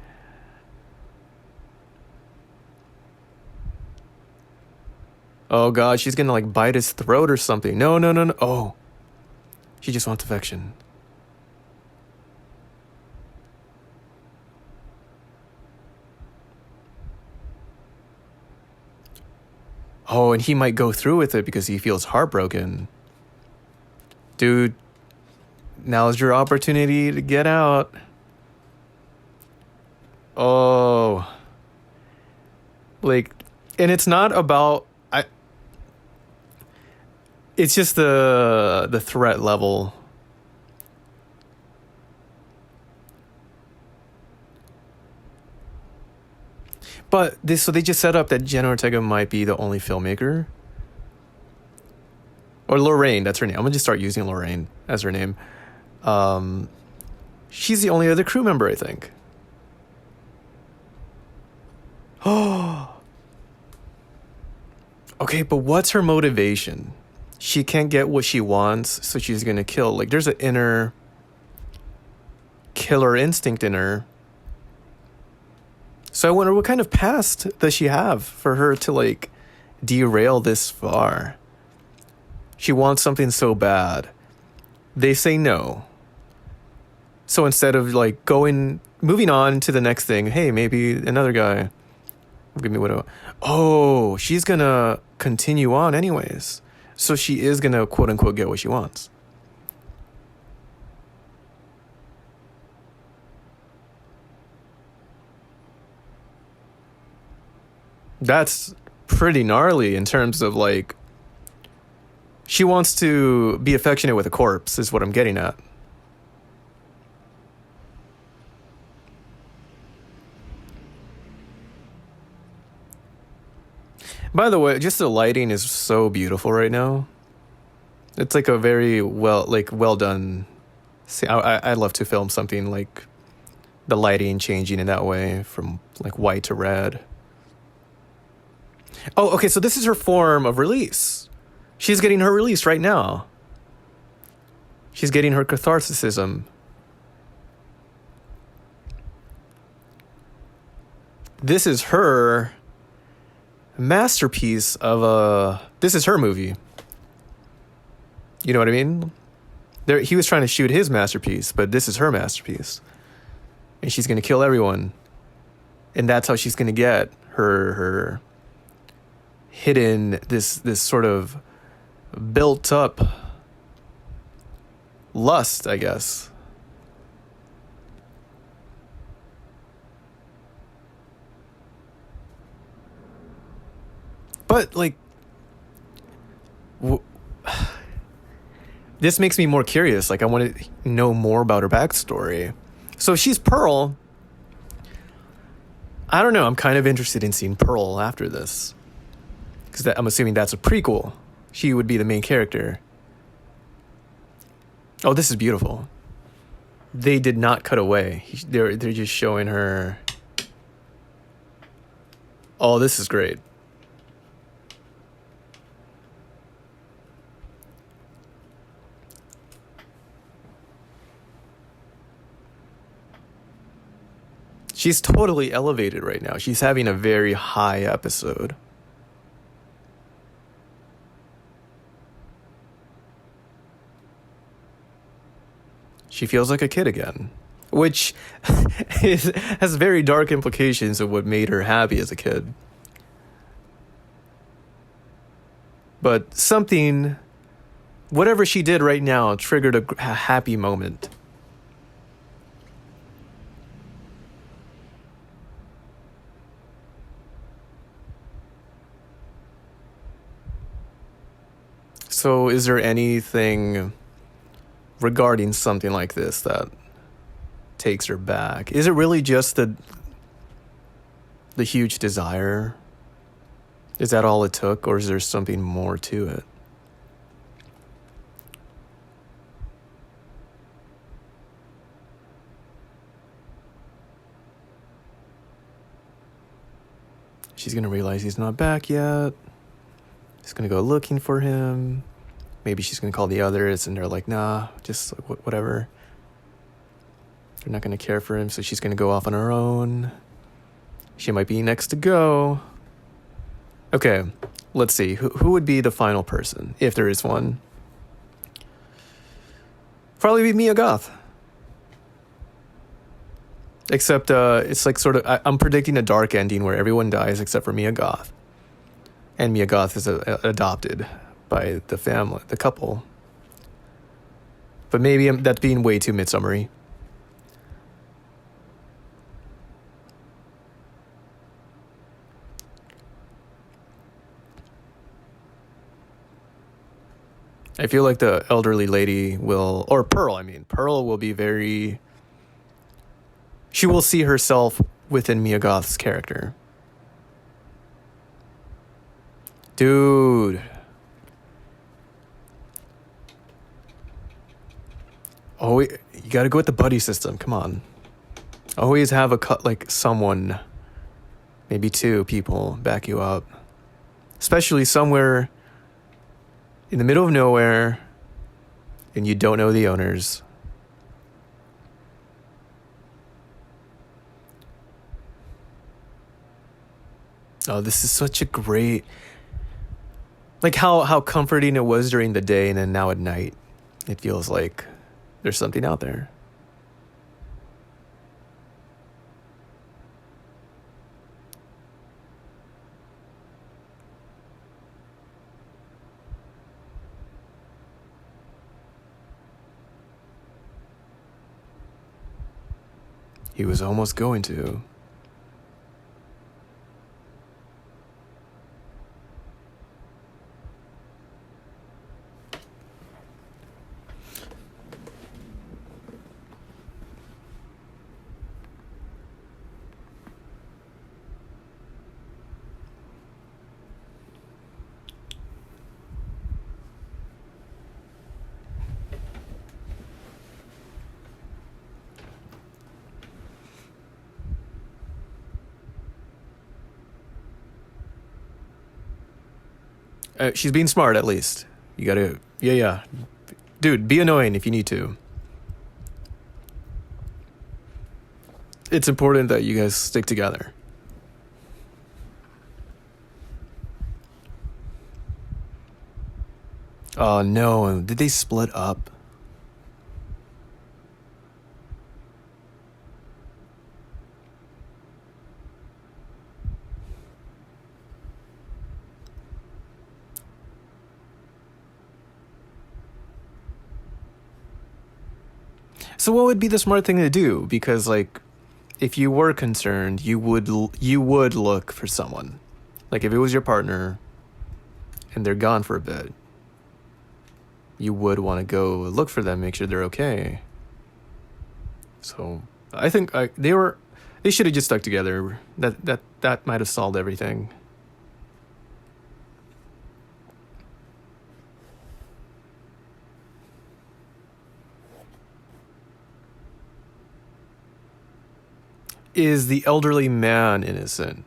S1: Oh God, she's gonna like bite his throat or something. No. Oh, she just wants affection. Oh, and he might go through with it because he feels heartbroken. Dude, now's your opportunity to get out. Oh. Like, and it's not about, it's just the threat level. But so they just set up that Jenna Ortega might be the only filmmaker. Or Lorraine, that's her name. I'm gonna just start using Lorraine as her name. She's the only other crew member, I think. Oh. Okay, but what's her motivation? she can't get what she wants, so she's gonna kill. Like, there's an inner killer instinct in her. So I wonder, what kind of past does she have for her to, like, derail this far? She wants something so bad. They say no. So instead of, like, moving on to the next thing, hey, maybe another guy will give me what I want. Oh, she's gonna continue on anyways. So she is gonna, quote unquote, get what she wants. That's pretty gnarly in terms of, like, she wants to be affectionate with a corpse, is what I'm getting at. By the way, just the lighting is so beautiful right now. It's like a very well done. See, I love to film something like the lighting changing in that way from, like, white to red. Oh, okay, so this is her form of release. She's getting her release right now. She's getting her catharticism. This is her masterpiece of this is her movie. You know what I mean? He was trying to shoot his masterpiece, but this is her masterpiece. And she's going to kill everyone. And that's how she's going to get her hidden, this sort of built up lust, I guess. But, like, this makes me more curious. Like, I want to know more about her backstory. So if she's Pearl, I don't know. I'm kind of interested in seeing Pearl after this. Because I'm assuming that's a prequel. She would be the main character. Oh, this is beautiful. They did not cut away. They're just showing her. Oh, this is great. She's totally elevated right now. She's having a very high episode. She feels like a kid again, which has very dark implications of what made her happy as a kid. But whatever she did right now triggered a happy moment. So is there anything regarding something like this that takes her back? Is it really just the huge desire? Is that all it took, or is there something more to it? She's going to realize he's not back yet. She's going to go looking for him. Maybe she's going to call the others, and they're like, nah, just whatever. They're not going to care for him, so she's going to go off on her own. She might be next to go. Okay, let's see. Who would be the final person, if there is one? Probably be Mia Goth. Except it's like sort of, I'm predicting a dark ending where everyone dies except for Mia Goth. And Mia Goth is adopted by the family, the couple. But maybe that's being way too midsummery. I feel like the elderly lady will, or Pearl will be very, she will see herself within Mia Goth's character. Dude. Oh, you gotta go with the buddy system. Come on. Always have someone, maybe two people back you up. Especially somewhere in the middle of nowhere, and you don't know the owners. Oh, this is such a great, like how comforting it was during the day, and then now at night, it feels like there's something out there. He was almost going to. She's being smart, at least. You gotta, yeah. Dude, be annoying if you need to. It's important that you guys stick together. Oh no, did they split up? So what would be the smart thing to do? Because like, if you were concerned, you would look for someone. Like if it was your partner, and they're gone for a bit, you would want to go look for them, make sure they're okay. So I think they should have just stuck together. That might have solved everything. Is the elderly man innocent?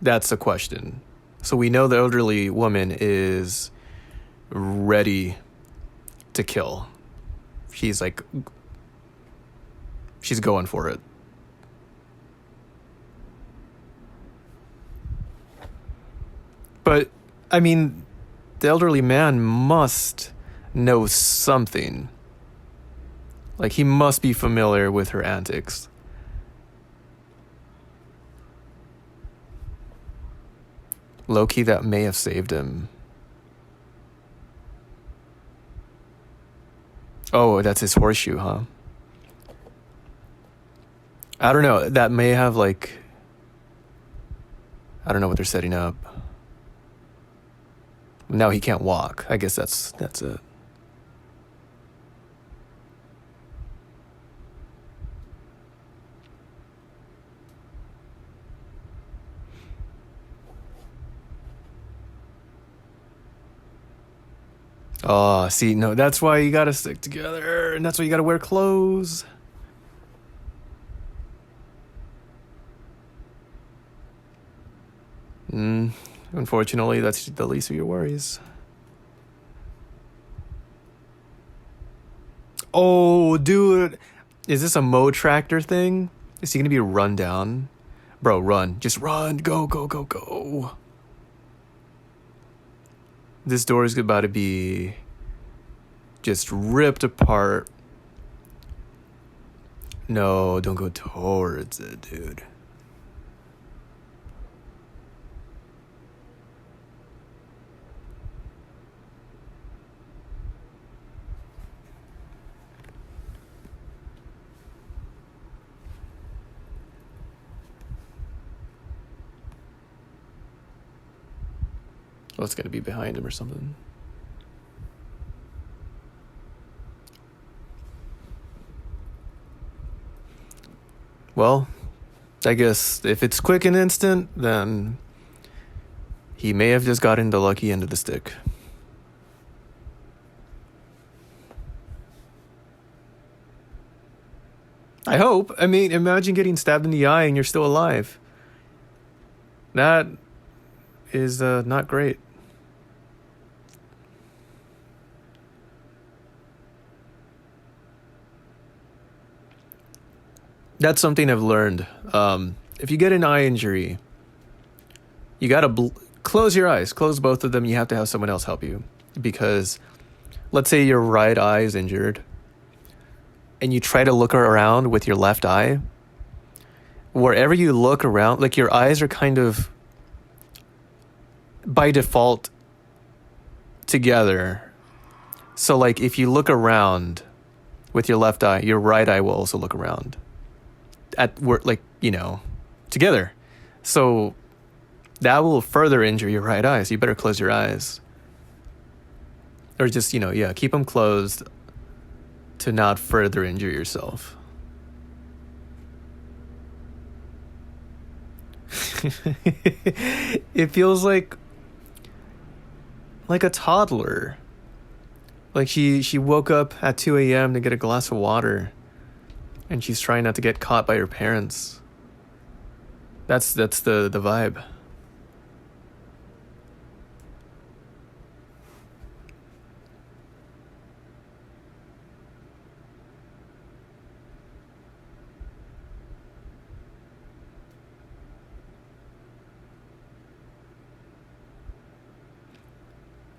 S1: That's the question. So we know the elderly woman is ready to kill. She's like, she's going for it. But, I mean, the elderly man must know something. Like, he must be familiar with her antics. Low-key, that may have saved him. Oh, that's his horseshoe, huh? I don't know. That may have, like... I don't know what they're setting up. Now he can't walk. I guess that's it. Oh, see, no, that's why you gotta stick together, and that's why you gotta wear clothes. Unfortunately, that's the least of your worries. Oh, dude, is this a Mo tractor thing? Is he gonna be run down? Bro, run. Just run. Go, go, go, go. This door is about to be just ripped apart. No, don't go towards it, dude. Oh, it's gonna be behind him or something. Well, I guess if it's quick and instant, then he may have just gotten the lucky end of the stick. I hope. I mean, imagine getting stabbed in the eye and you're still alive. That is not great. That's something I've learned. If you get an eye injury, you gotta close your eyes, close both of them. You have to have someone else help you, because let's say your right eye is injured and you try to look around with your left eye. Wherever you look around, like your eyes are kind of by default together. So like if you look around with your left eye, your right eye will also look around at work, like, you know, together. So that will further injure your right eye. So you better close your eyes, or just, you know, yeah, keep them closed to not further injure yourself. It feels like a toddler. Like she woke up at 2 a.m. to get a glass of water, and she's trying not to get caught by her parents. That's the vibe.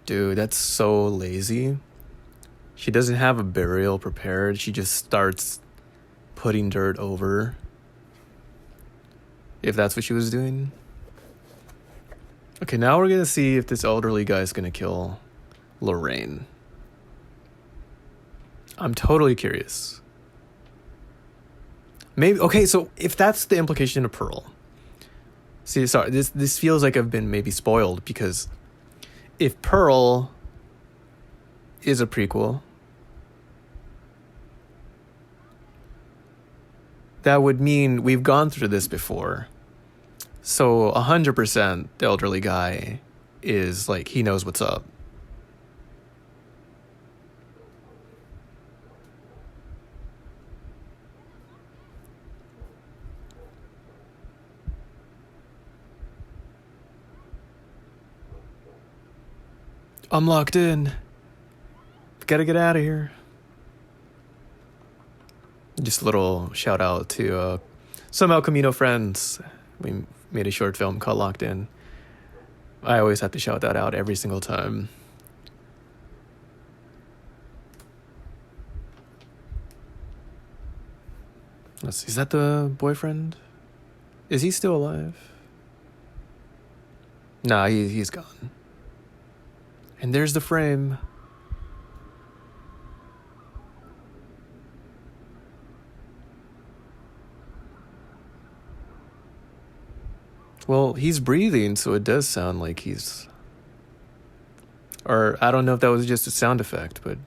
S1: Dude, that's so lazy. She doesn't have a burial prepared. She just starts putting dirt over. If that's what she was doing. Okay, now we're gonna see if this elderly guy's gonna kill Lorraine. I'm totally curious. Maybe, okay, so if that's the implication of Pearl. See, sorry, this feels like I've been maybe spoiled, because if Pearl is a prequel, that would mean we've gone through this before. So 100% the elderly guy is like, he knows what's up. I'm locked in. Gotta get out of here. Just a little shout out to some El Camino friends. We made a short film called Locked In. I always have to shout that out every single time. Let's see, is that the boyfriend? Is he still alive? Nah, he's gone. And there's the frame. Well, he's breathing, so it does sound like he's... Or, I don't know if that was just a sound effect, but...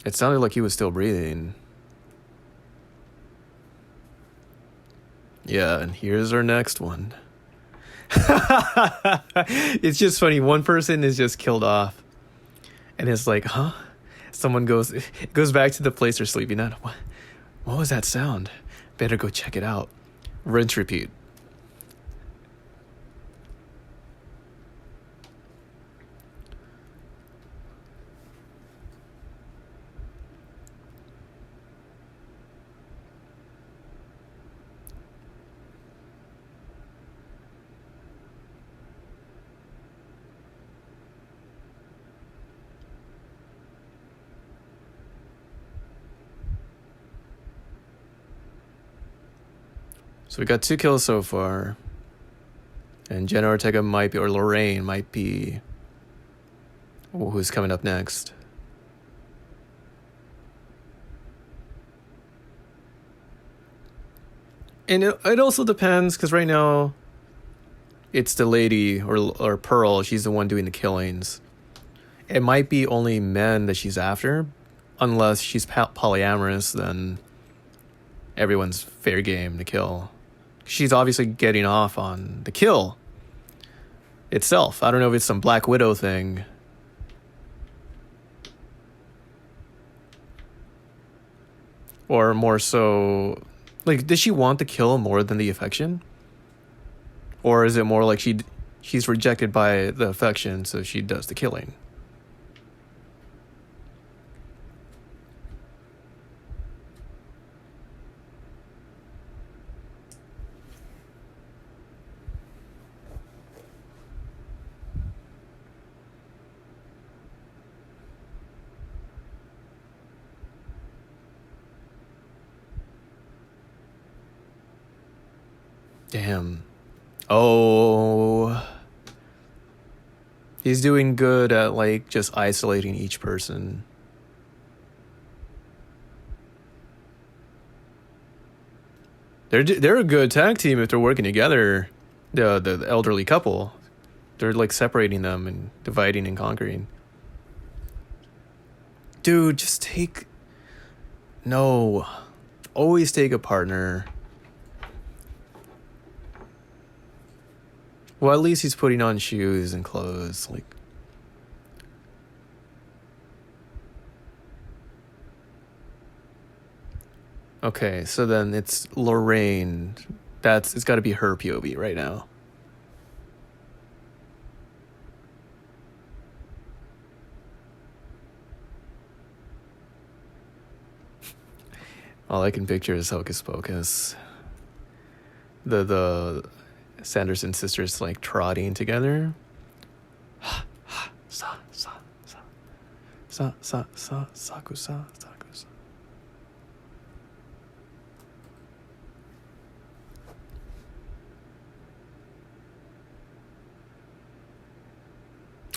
S1: It sounded like he was still breathing. Yeah, and here's our next one. It's just funny. One person is just killed off, and it's like, huh? Someone goes back to the place they're sleeping at. What was that sound? Better go check it out. Rinse, repeat. So we got 2 kills so far. And Jenna Ortega might be, or Lorraine might be, who's coming up next. And it also depends, because right now it's the lady, or Pearl, she's the one doing the killings. It might be only men that she's after, unless she's polyamorous, then everyone's fair game to kill. She's obviously getting off on the kill itself. I don't know if it's some Black Widow thing. Or more so, like, does she want the kill more than the affection? Or is it more like she's rejected by the affection, so she does the killing. Damn. Oh. He's doing good at, like, just isolating each person. They're a good tag team if they're working together. The elderly couple. They're, like, separating them and dividing and conquering. Dude, just take... No. Always take a partner. Well, at least he's putting on shoes and clothes, like... Okay, so then it's Lorraine. It's got to be her POV right now. All I can picture is Hocus Pocus. The Sanderson sisters, like, trotting together. Sakusa.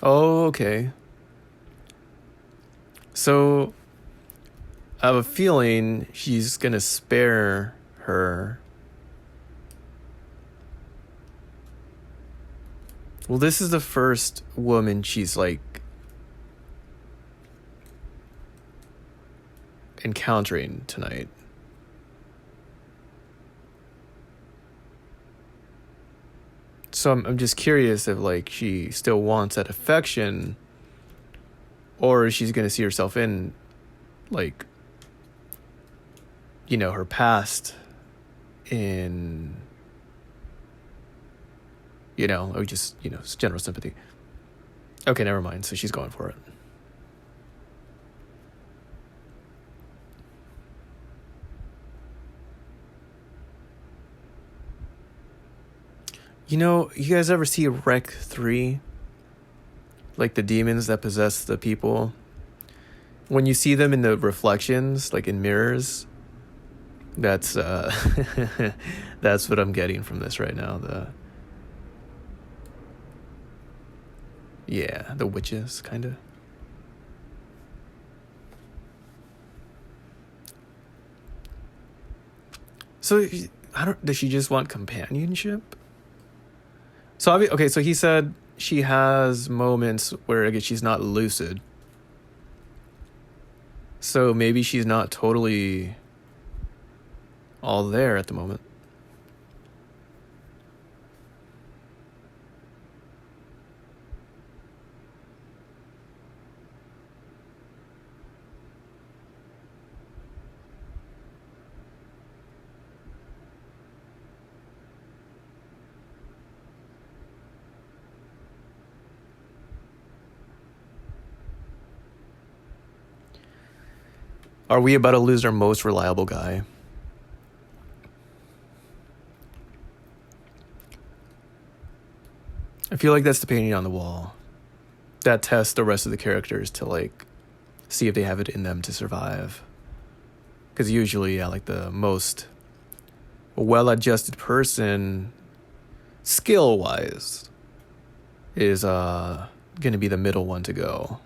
S1: Oh, okay. So I have a feeling she's gonna spare her. Well, this is the first woman she's, like, encountering tonight. So I'm just curious if, like, she still wants that affection, or she's gonna see herself in, like, you know, her past in, you know, or just, you know, general sympathy. Okay, never mind. So she's going for it. You know, you guys ever see Rec 3? Like the demons that possess the people? When you see them in the reflections, like in mirrors, that's that's what I'm getting from this right now. The witches, kind of. So, does she just want companionship? So, okay, so he said she has moments where, I guess, she's not lucid. So maybe she's not totally all there at the moment. Are we about to lose our most reliable guy? I feel like that's the painting on the wall. That tests the rest of the characters to, like, see if they have it in them to survive. Because usually, yeah, like, the most well-adjusted person, skill-wise, is going to be the middle one to go.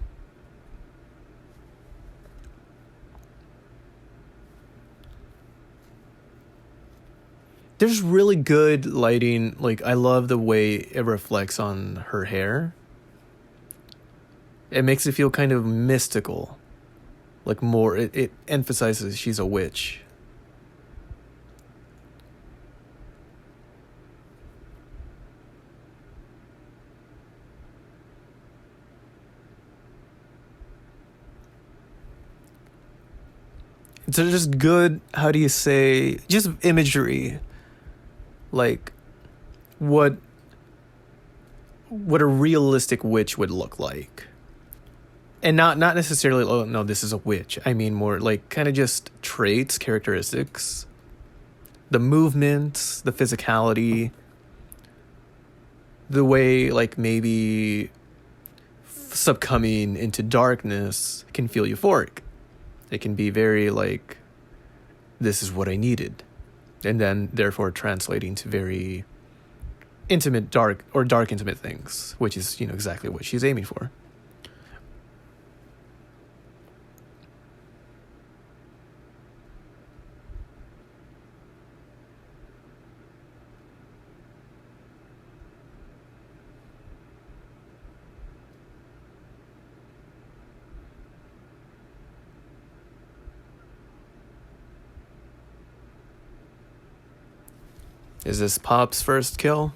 S1: There's really good lighting. Like, I love the way it reflects on her hair. It makes it feel kind of mystical. Like, more, it emphasizes she's a witch. It's just good, how do you say, just imagery. Like, what what a realistic witch would look like. And not necessarily, oh no, this is a witch. I mean more like kind of just traits, characteristics, the movements, the physicality, the way like maybe succumbing into darkness can feel euphoric. It can be very like, this is what I needed. And then therefore translating to very intimate, dark intimate things, which is, exactly what she's aiming for. Is this Pop's first kill?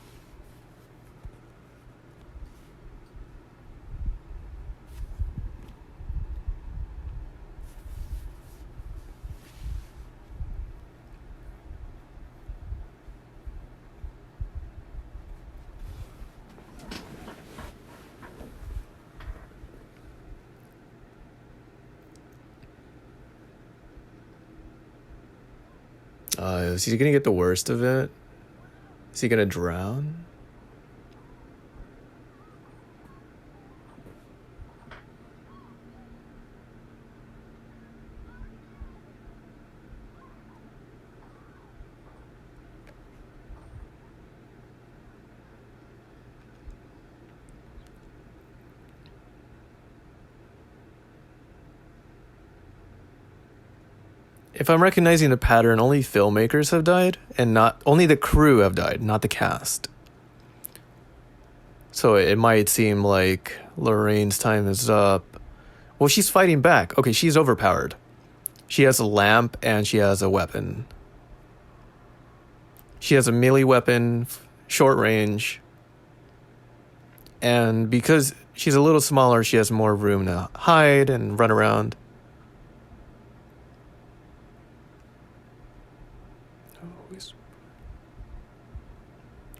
S1: Is he gonna get the worst of it? Is he gonna drown? If I'm recognizing the pattern, only filmmakers have died, and not only the crew have died, not the cast. So it might seem like Lorraine's time is up. Well, she's fighting back. Okay, she's overpowered. She has a lamp and she has a weapon. She has a melee weapon, short range. And because she's a little smaller, she has more room to hide and run around.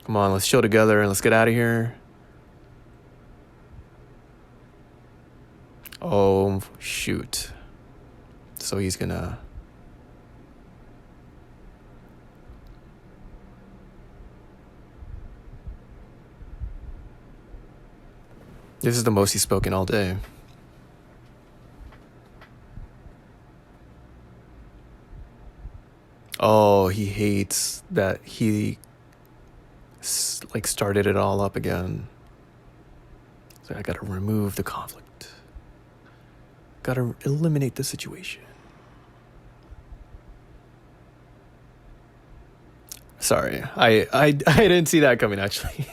S1: Come on, let's chill together and let's get out of here. Oh, shoot. So he's gonna... This is the most he's spoken all day. Oh, he hates that he started it all up again. So I gotta remove the conflict. Gotta eliminate the situation. Sorry, I didn't see that coming, actually.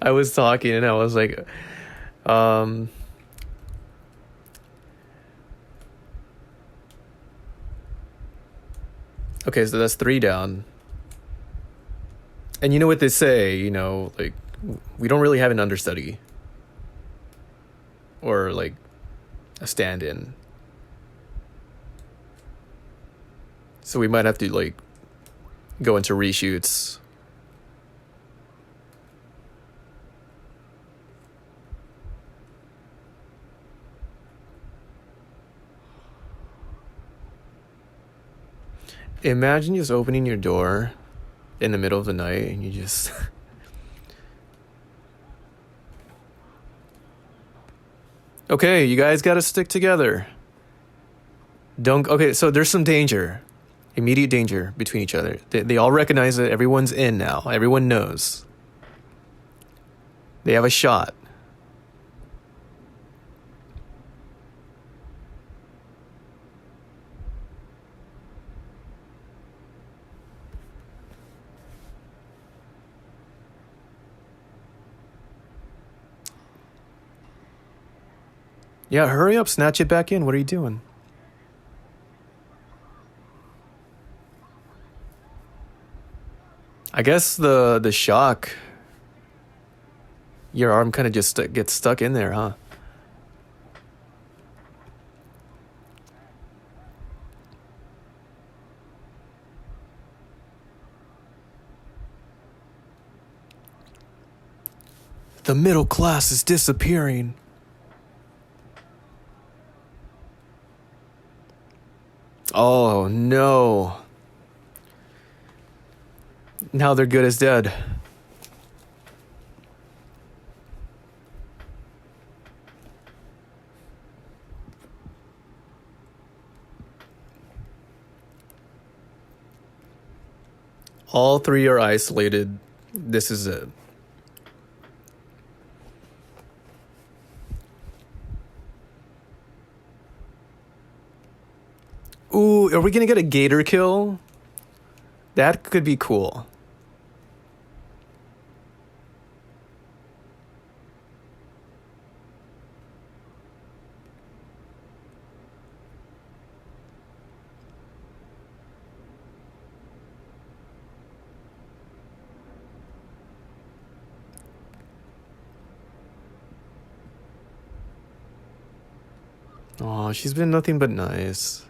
S1: I was talking and I was like, okay, so that's 3 down. And you know what they say, like, we don't really have an understudy. Or, like, a stand-in. So we might have to, like, go into reshoots. Imagine just opening your door in the middle of the night and you just... Okay, you guys gotta stick together. Okay, so there's some danger. Immediate danger between each other. They all recognize it. Everyone's in now. Everyone knows. They have a shot. Yeah, hurry up, snatch it back in. What are you doing? I guess the shock, your arm kind of just gets stuck in there, huh? The middle class is disappearing. Oh no. Now they're good as dead. All three are isolated. This is it. Ooh, are we gonna get a gator kill? That could be cool. Oh, she's been nothing but nice.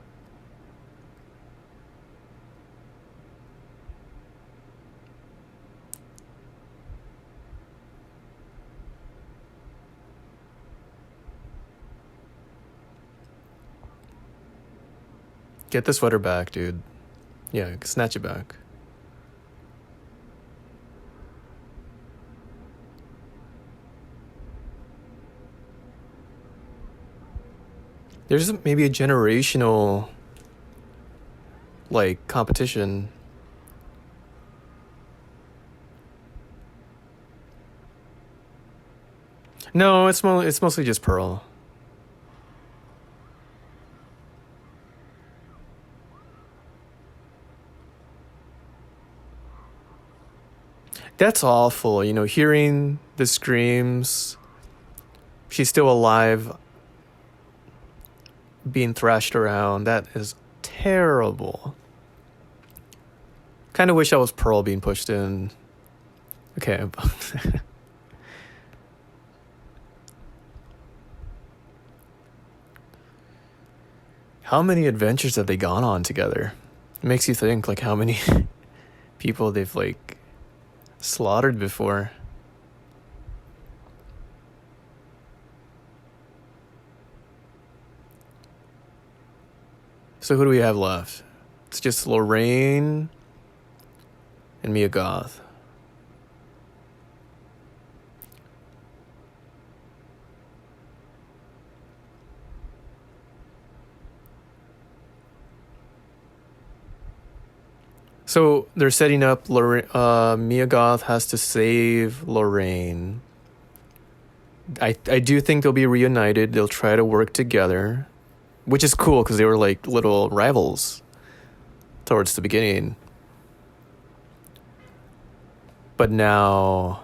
S1: Get the sweater back, dude. Yeah, snatch it back. There's maybe a generational, like, competition. No, it's mostly just Pearl. That's awful, you know, hearing the screams. She's still alive, being thrashed around. That is terrible. Kind of wish I was Pearl being pushed in. Okay. How many adventures have they gone on together? It makes you think, like, how many people they've, like, slaughtered before. So who do we have left? It's just Lorraine and Mia Goth. So they're setting up Mia Goth has to save Lorraine. I do think they'll be reunited. They'll try to work together, which is cool because they were like little rivals towards the beginning. But now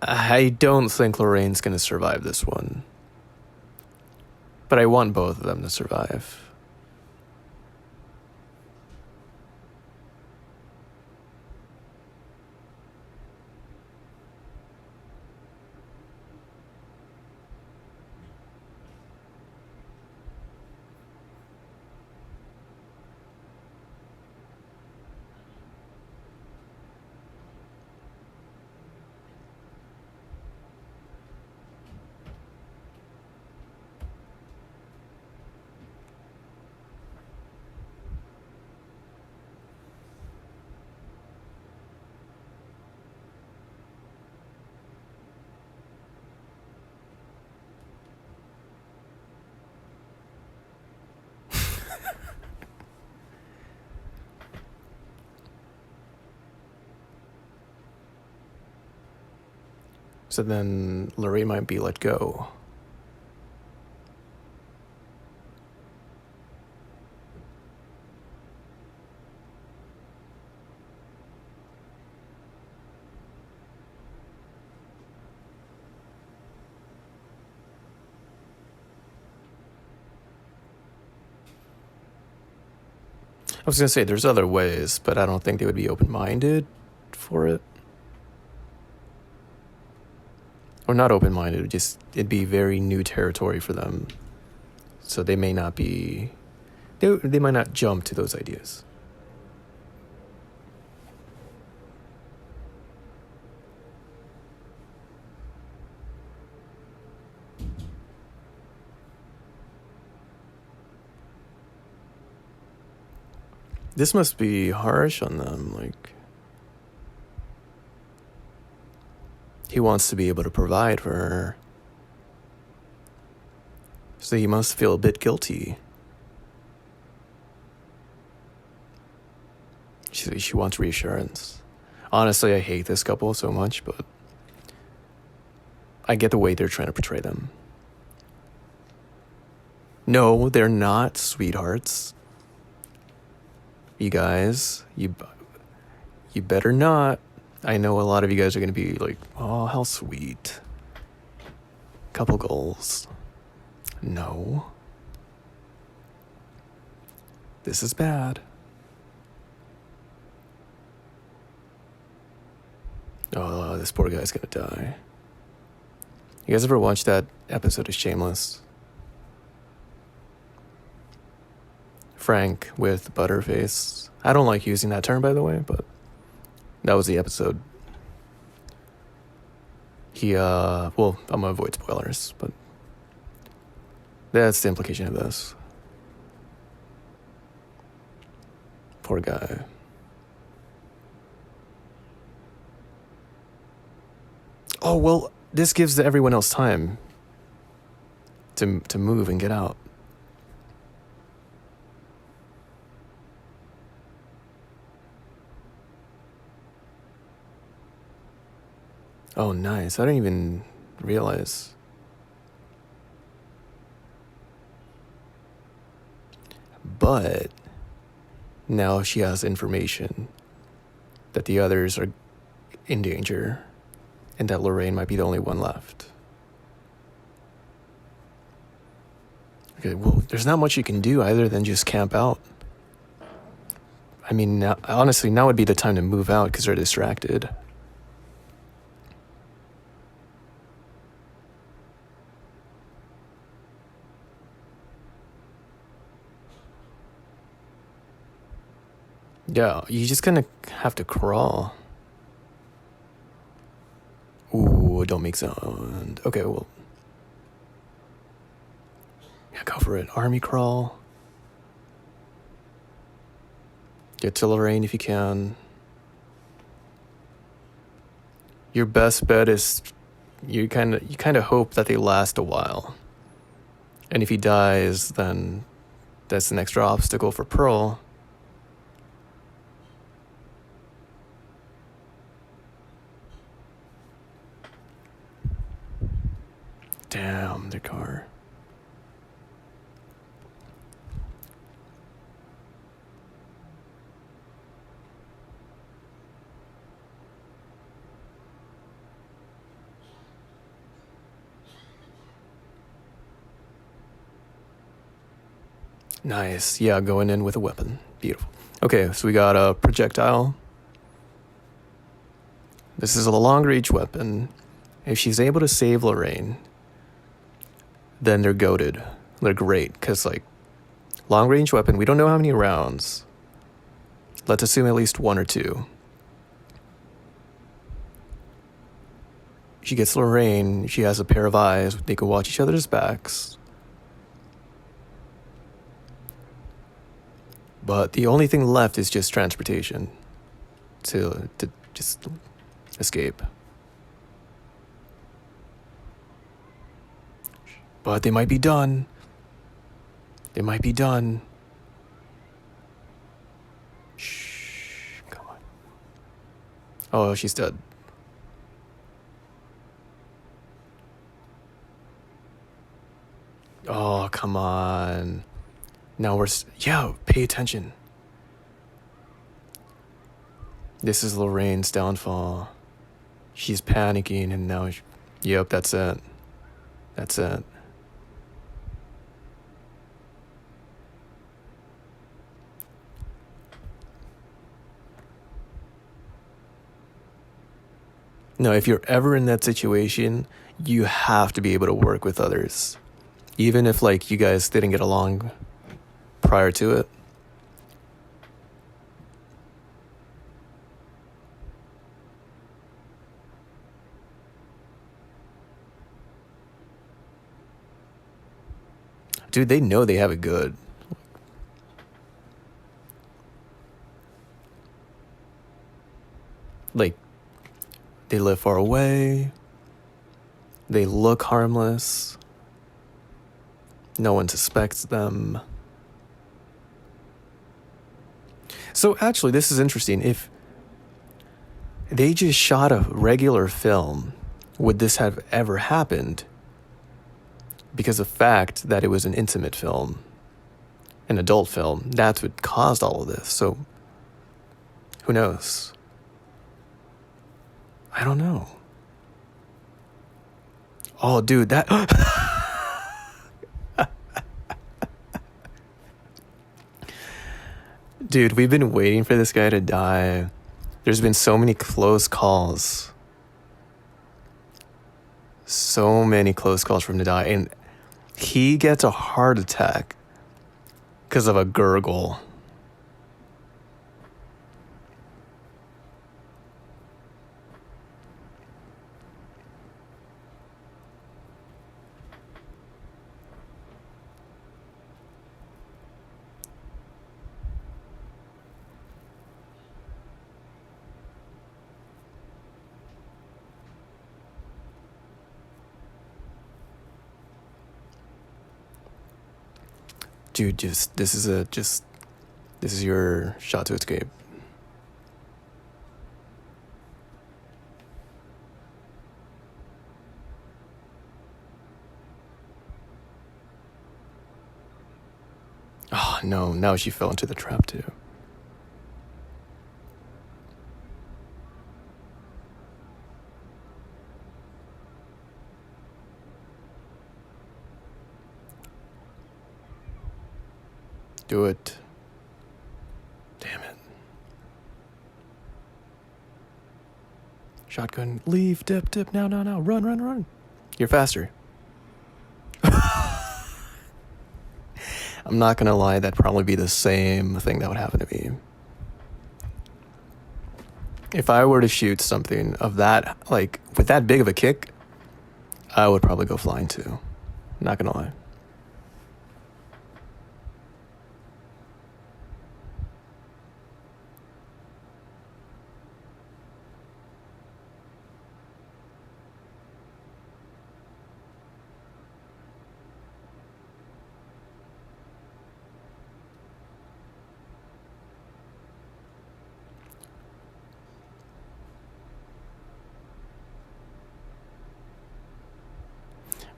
S1: I don't think Lorraine's going to survive this one. But I want both of them to survive. So then Lorraine might be let go. I was going to say there's other ways, but I don't think they would be open-minded for it. Or not open-minded, it'd be very new territory for them. So they may not be, they might not jump to those ideas. This must be harsh on them. Like, he wants to be able to provide for her. So he must feel a bit guilty. She wants reassurance. Honestly, I hate this couple so much, but I get the way they're trying to portray them. No, they're not sweethearts. You guys, you better not. I know a lot of you guys are going to be like, oh, how sweet. Couple goals. No. This is bad. Oh, this poor guy's gonna die. You guys ever watch that episode of Shameless? Frank with Butterface. I don't like using that term, by the way, but that was the episode. I'm gonna avoid spoilers, but that's the implication of this. Poor guy. Oh, well, this gives everyone else time to move and get out. Oh, nice. I didn't even realize. But now she has information that the others are in danger and that Lorraine might be the only one left. Okay, well, there's not much you can do other than just camp out. I mean, honestly, now would be the time to move out because they're distracted. Yeah, you just gonna have to crawl. Ooh, don't make sound. Okay, well. Yeah, go for it. Army crawl. Get to Lorraine if you can. Your best bet is you kind of hope that they last a while. And if he dies, then that's an extra obstacle for Pearl. Damn, their car. Nice. Yeah, going in with a weapon. Beautiful. Okay, so we got a projectile. This is a long-range weapon. If she's able to save Lorraine, then they're goated. They're great, because, like, long-range weapon, we don't know how many rounds. Let's assume at least 1 or 2. She gets Lorraine, she has a pair of eyes, they can watch each other's backs. But the only thing left is just transportation to just escape. But they might be done. They might be done. Shh, come on. Oh, she's dead. Oh, come on. Now pay attention. This is Lorraine's downfall. She's panicking and now, yep, that's it. That's it. No, if you're ever in that situation, you have to be able to work with others. Even if, like, you guys didn't get along prior to it. Dude, they know they have it good. Like, they live far away. They look harmless. No one suspects them. So actually, this is interesting. If they just shot a regular film, would this have ever happened? Because of the fact that it was an intimate film, an adult film, that's what caused all of this. So, who knows? I don't know. Oh, dude, that... Dude, we've been waiting for this guy to die. There's been so many close calls. So many close calls for him to die. And he gets a heart attack because of a gurgle. Dude, this is your shot to escape. Oh no, now she fell into the trap too. Do it. Damn it. Shotgun, leave, dip, now, run. You're faster. I'm not gonna lie, that'd probably be the same thing that would happen to me. If I were to shoot something of that, like, with that big of a kick, I would probably go flying too. Not gonna lie.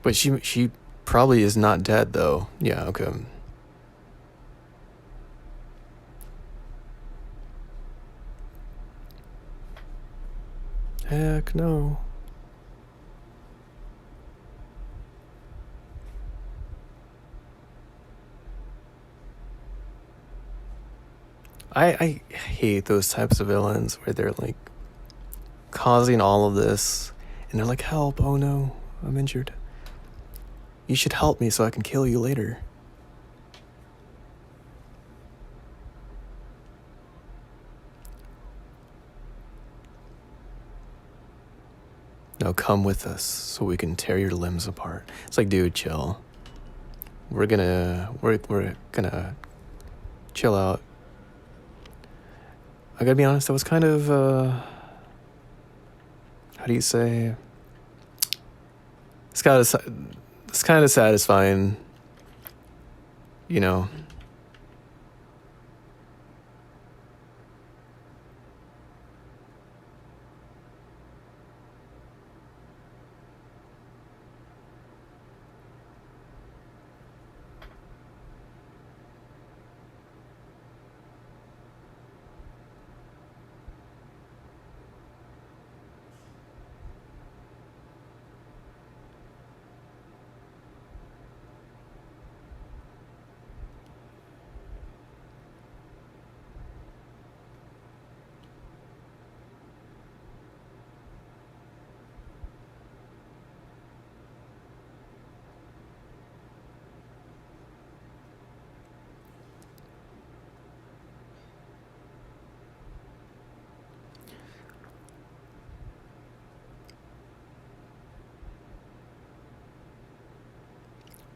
S1: But she probably is not dead though. Yeah, okay. Heck no. I hate those types of villains where they're like causing all of this and they're like, help, oh no, I'm injured. You should help me so I can kill you later. Now come with us so we can tear your limbs apart. It's like, dude, chill. We're gonna chill out. I gotta be honest, that was kind of how do you say? It's kind of satisfying, you know.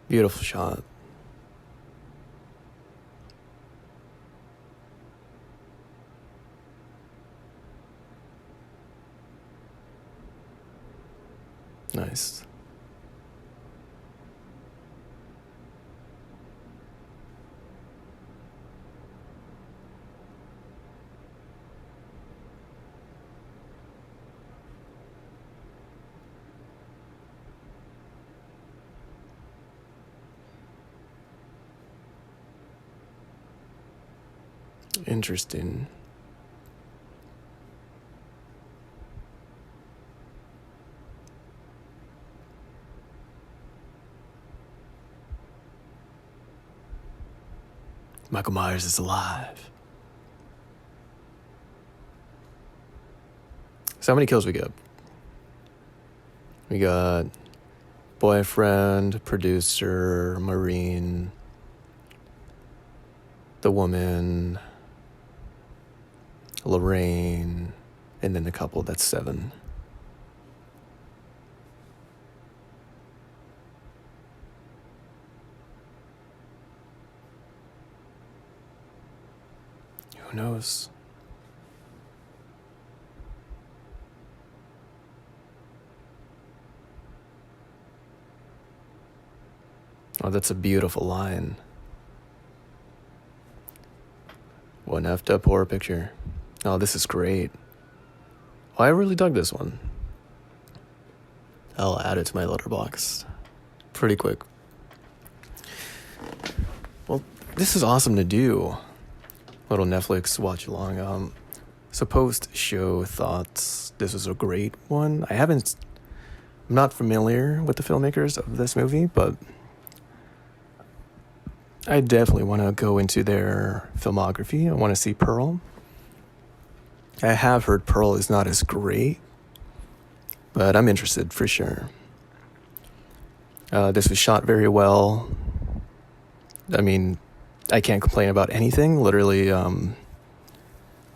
S1: Beautiful shot. Nice. Interesting. Michael Myers is alive. So how many kills we got? We got boyfriend, producer, Marine, the woman, Lorraine, and then the couple. That's 7. Who knows? Oh, that's a beautiful line. One effed up horror picture. Oh, this is great. Oh, I really dug this one. I'll add it to my letterbox pretty quick. Well, this is awesome to do. Little Netflix watch along. So post-show thoughts. This was a great one. I'm not familiar with the filmmakers of this movie, but I definitely want to go into their filmography. I want to see Pearl. I have heard Pearl is not as great, but I'm interested for sure. This was shot very well. I mean, I can't complain about anything. Literally, a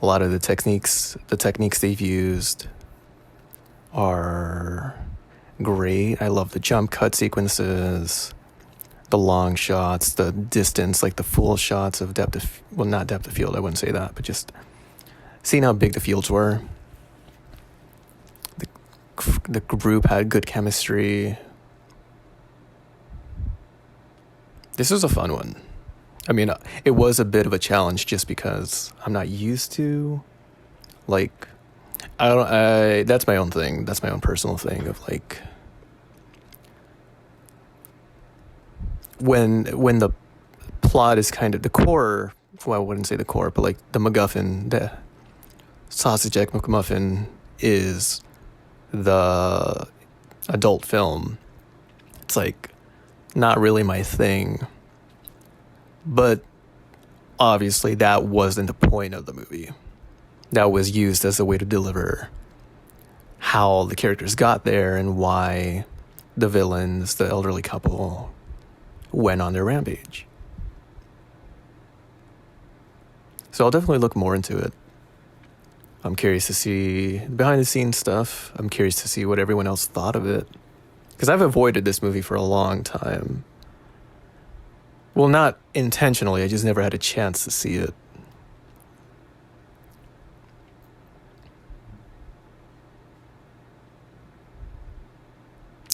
S1: lot of the techniques they've used are great. I love the jump cut sequences, the long shots, the distance, like the full shots of not depth of field, I wouldn't say that, but just seeing how big the fields were. The group had good chemistry. This was a fun one. I mean, it was a bit of a challenge just because I'm not used to, like, that's my own thing. That's my own personal thing of, like, when the plot is kind of the core, well, I wouldn't say the core, but like the MacGuffin, the sausage egg McMuffin is the adult film. It's like not really my thing. But obviously that wasn't the point of the movie. That was used as a way to deliver how the characters got there and why the villains, the elderly couple, went on their rampage. So I'll definitely look more into it. I'm curious to see behind the scenes stuff. I'm curious to see what everyone else thought of it. Because I've avoided this movie for a long time. Well, not intentionally, I just never had a chance to see it.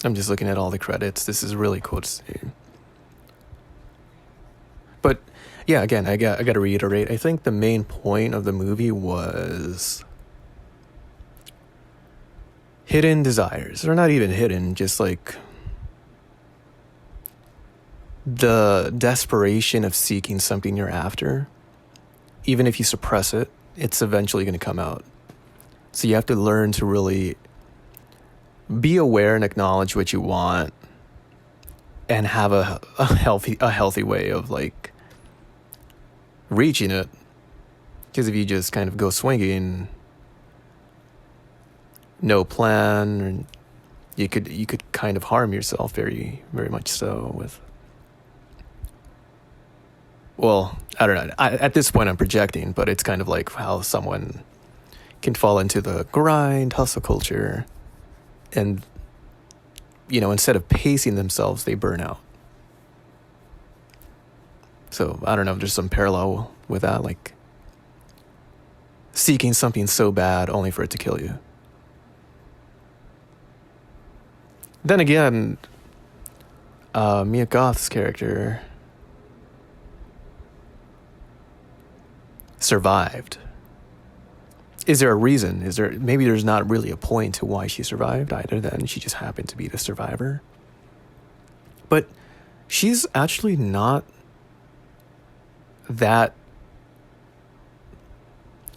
S1: I'm just looking at all the credits. This is really cool to see. But yeah, again, I got to reiterate. I think the main point of the movie was hidden desires, or not even hidden, just like the desperation of seeking something you're after. Even if you suppress it, it's eventually going to come out. So you have to learn to really be aware and acknowledge what you want, and have a healthy way of like reaching it. Because if you just kind of go swinging, no plan, you could kind of harm yourself very, very much so with. Well, I don't know. At this point, I'm projecting, but it's kind of like how someone can fall into the grind, hustle culture, and, you know, instead of pacing themselves, they burn out. So, I don't know if there's some parallel with that, like seeking something so bad only for it to kill you. Then again, Mia Goth's character survived. Is there a reason? Maybe there's not really a point to why she survived either than she just happened to be the survivor. But she's actually not that...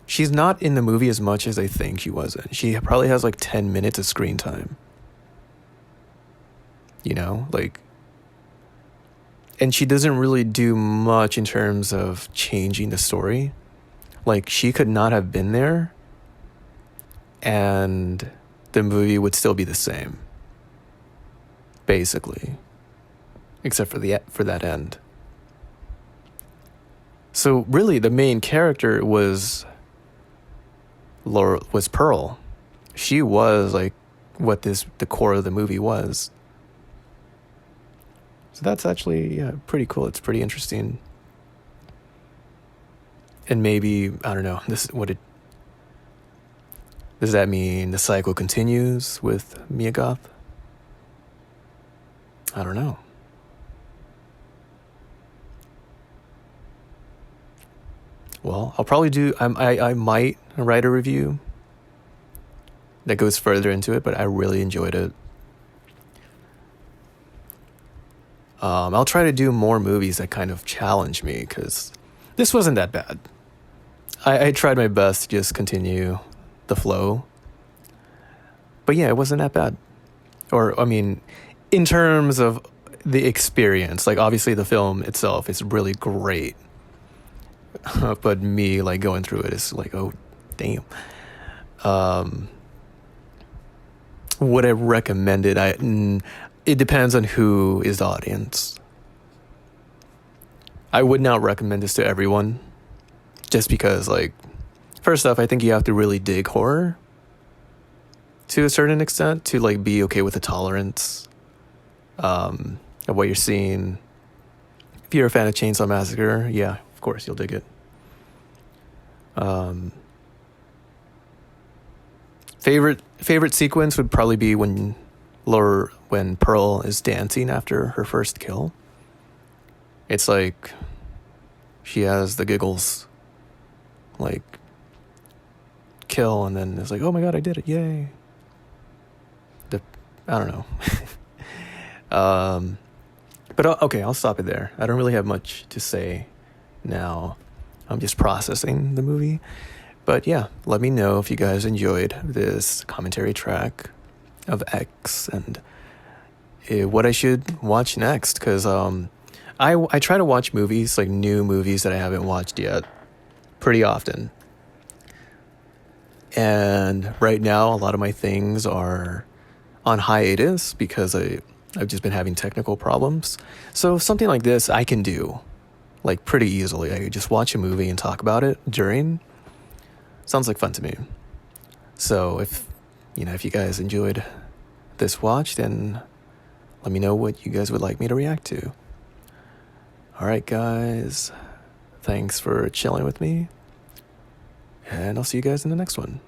S1: She's not in the movie as much as I think she was in. She probably has like 10 minutes of screen time. You know, like... And she doesn't really do much in terms of changing the story. Like, she could not have been there, and the movie would still be the same, basically, except for that end. So really, the main character was Pearl. She was like what the core of the movie was. So that's actually pretty cool. It's pretty interesting. And maybe, I don't know, does that mean the cycle continues with Mia Goth? I don't know. Well, I'll probably I might write a review that goes further into it, but I really enjoyed it. I'll try to do more movies that kind of challenge me, because this wasn't that bad. I tried my best to just continue the flow. But yeah, it wasn't that bad. Or, I mean, in terms of the experience, like, obviously the film itself is really great. But me, like, going through it is like, oh, damn. Would I recommend it? It depends on who is the audience. I would not recommend this to everyone. Just because, like, first off, I think you have to really dig horror to a certain extent to, like, be okay with the tolerance of what you're seeing. If you're a fan of Chainsaw Massacre, yeah, of course you'll dig it. Favorite sequence would probably be when Pearl is dancing after her first kill. It's like she has the giggles, like, kill, and then it's like, oh my god, I did it, yay. I don't know. But okay, I'll stop it there. I don't really have much to say now. I'm just processing the movie. But yeah, let me know if you guys enjoyed this commentary track of X and what I should watch next, because I try to watch movies, like new movies that I haven't watched yet, pretty often. And right now, a lot of my things are on hiatus because I've just been having technical problems. So something like this I can do, like, pretty easily. I could just watch a movie and talk about it during. Sounds like fun to me. So if you guys enjoyed this watch, then let me know what you guys would like me to react to. All right, guys. Thanks for chilling with me. And I'll see you guys in the next one.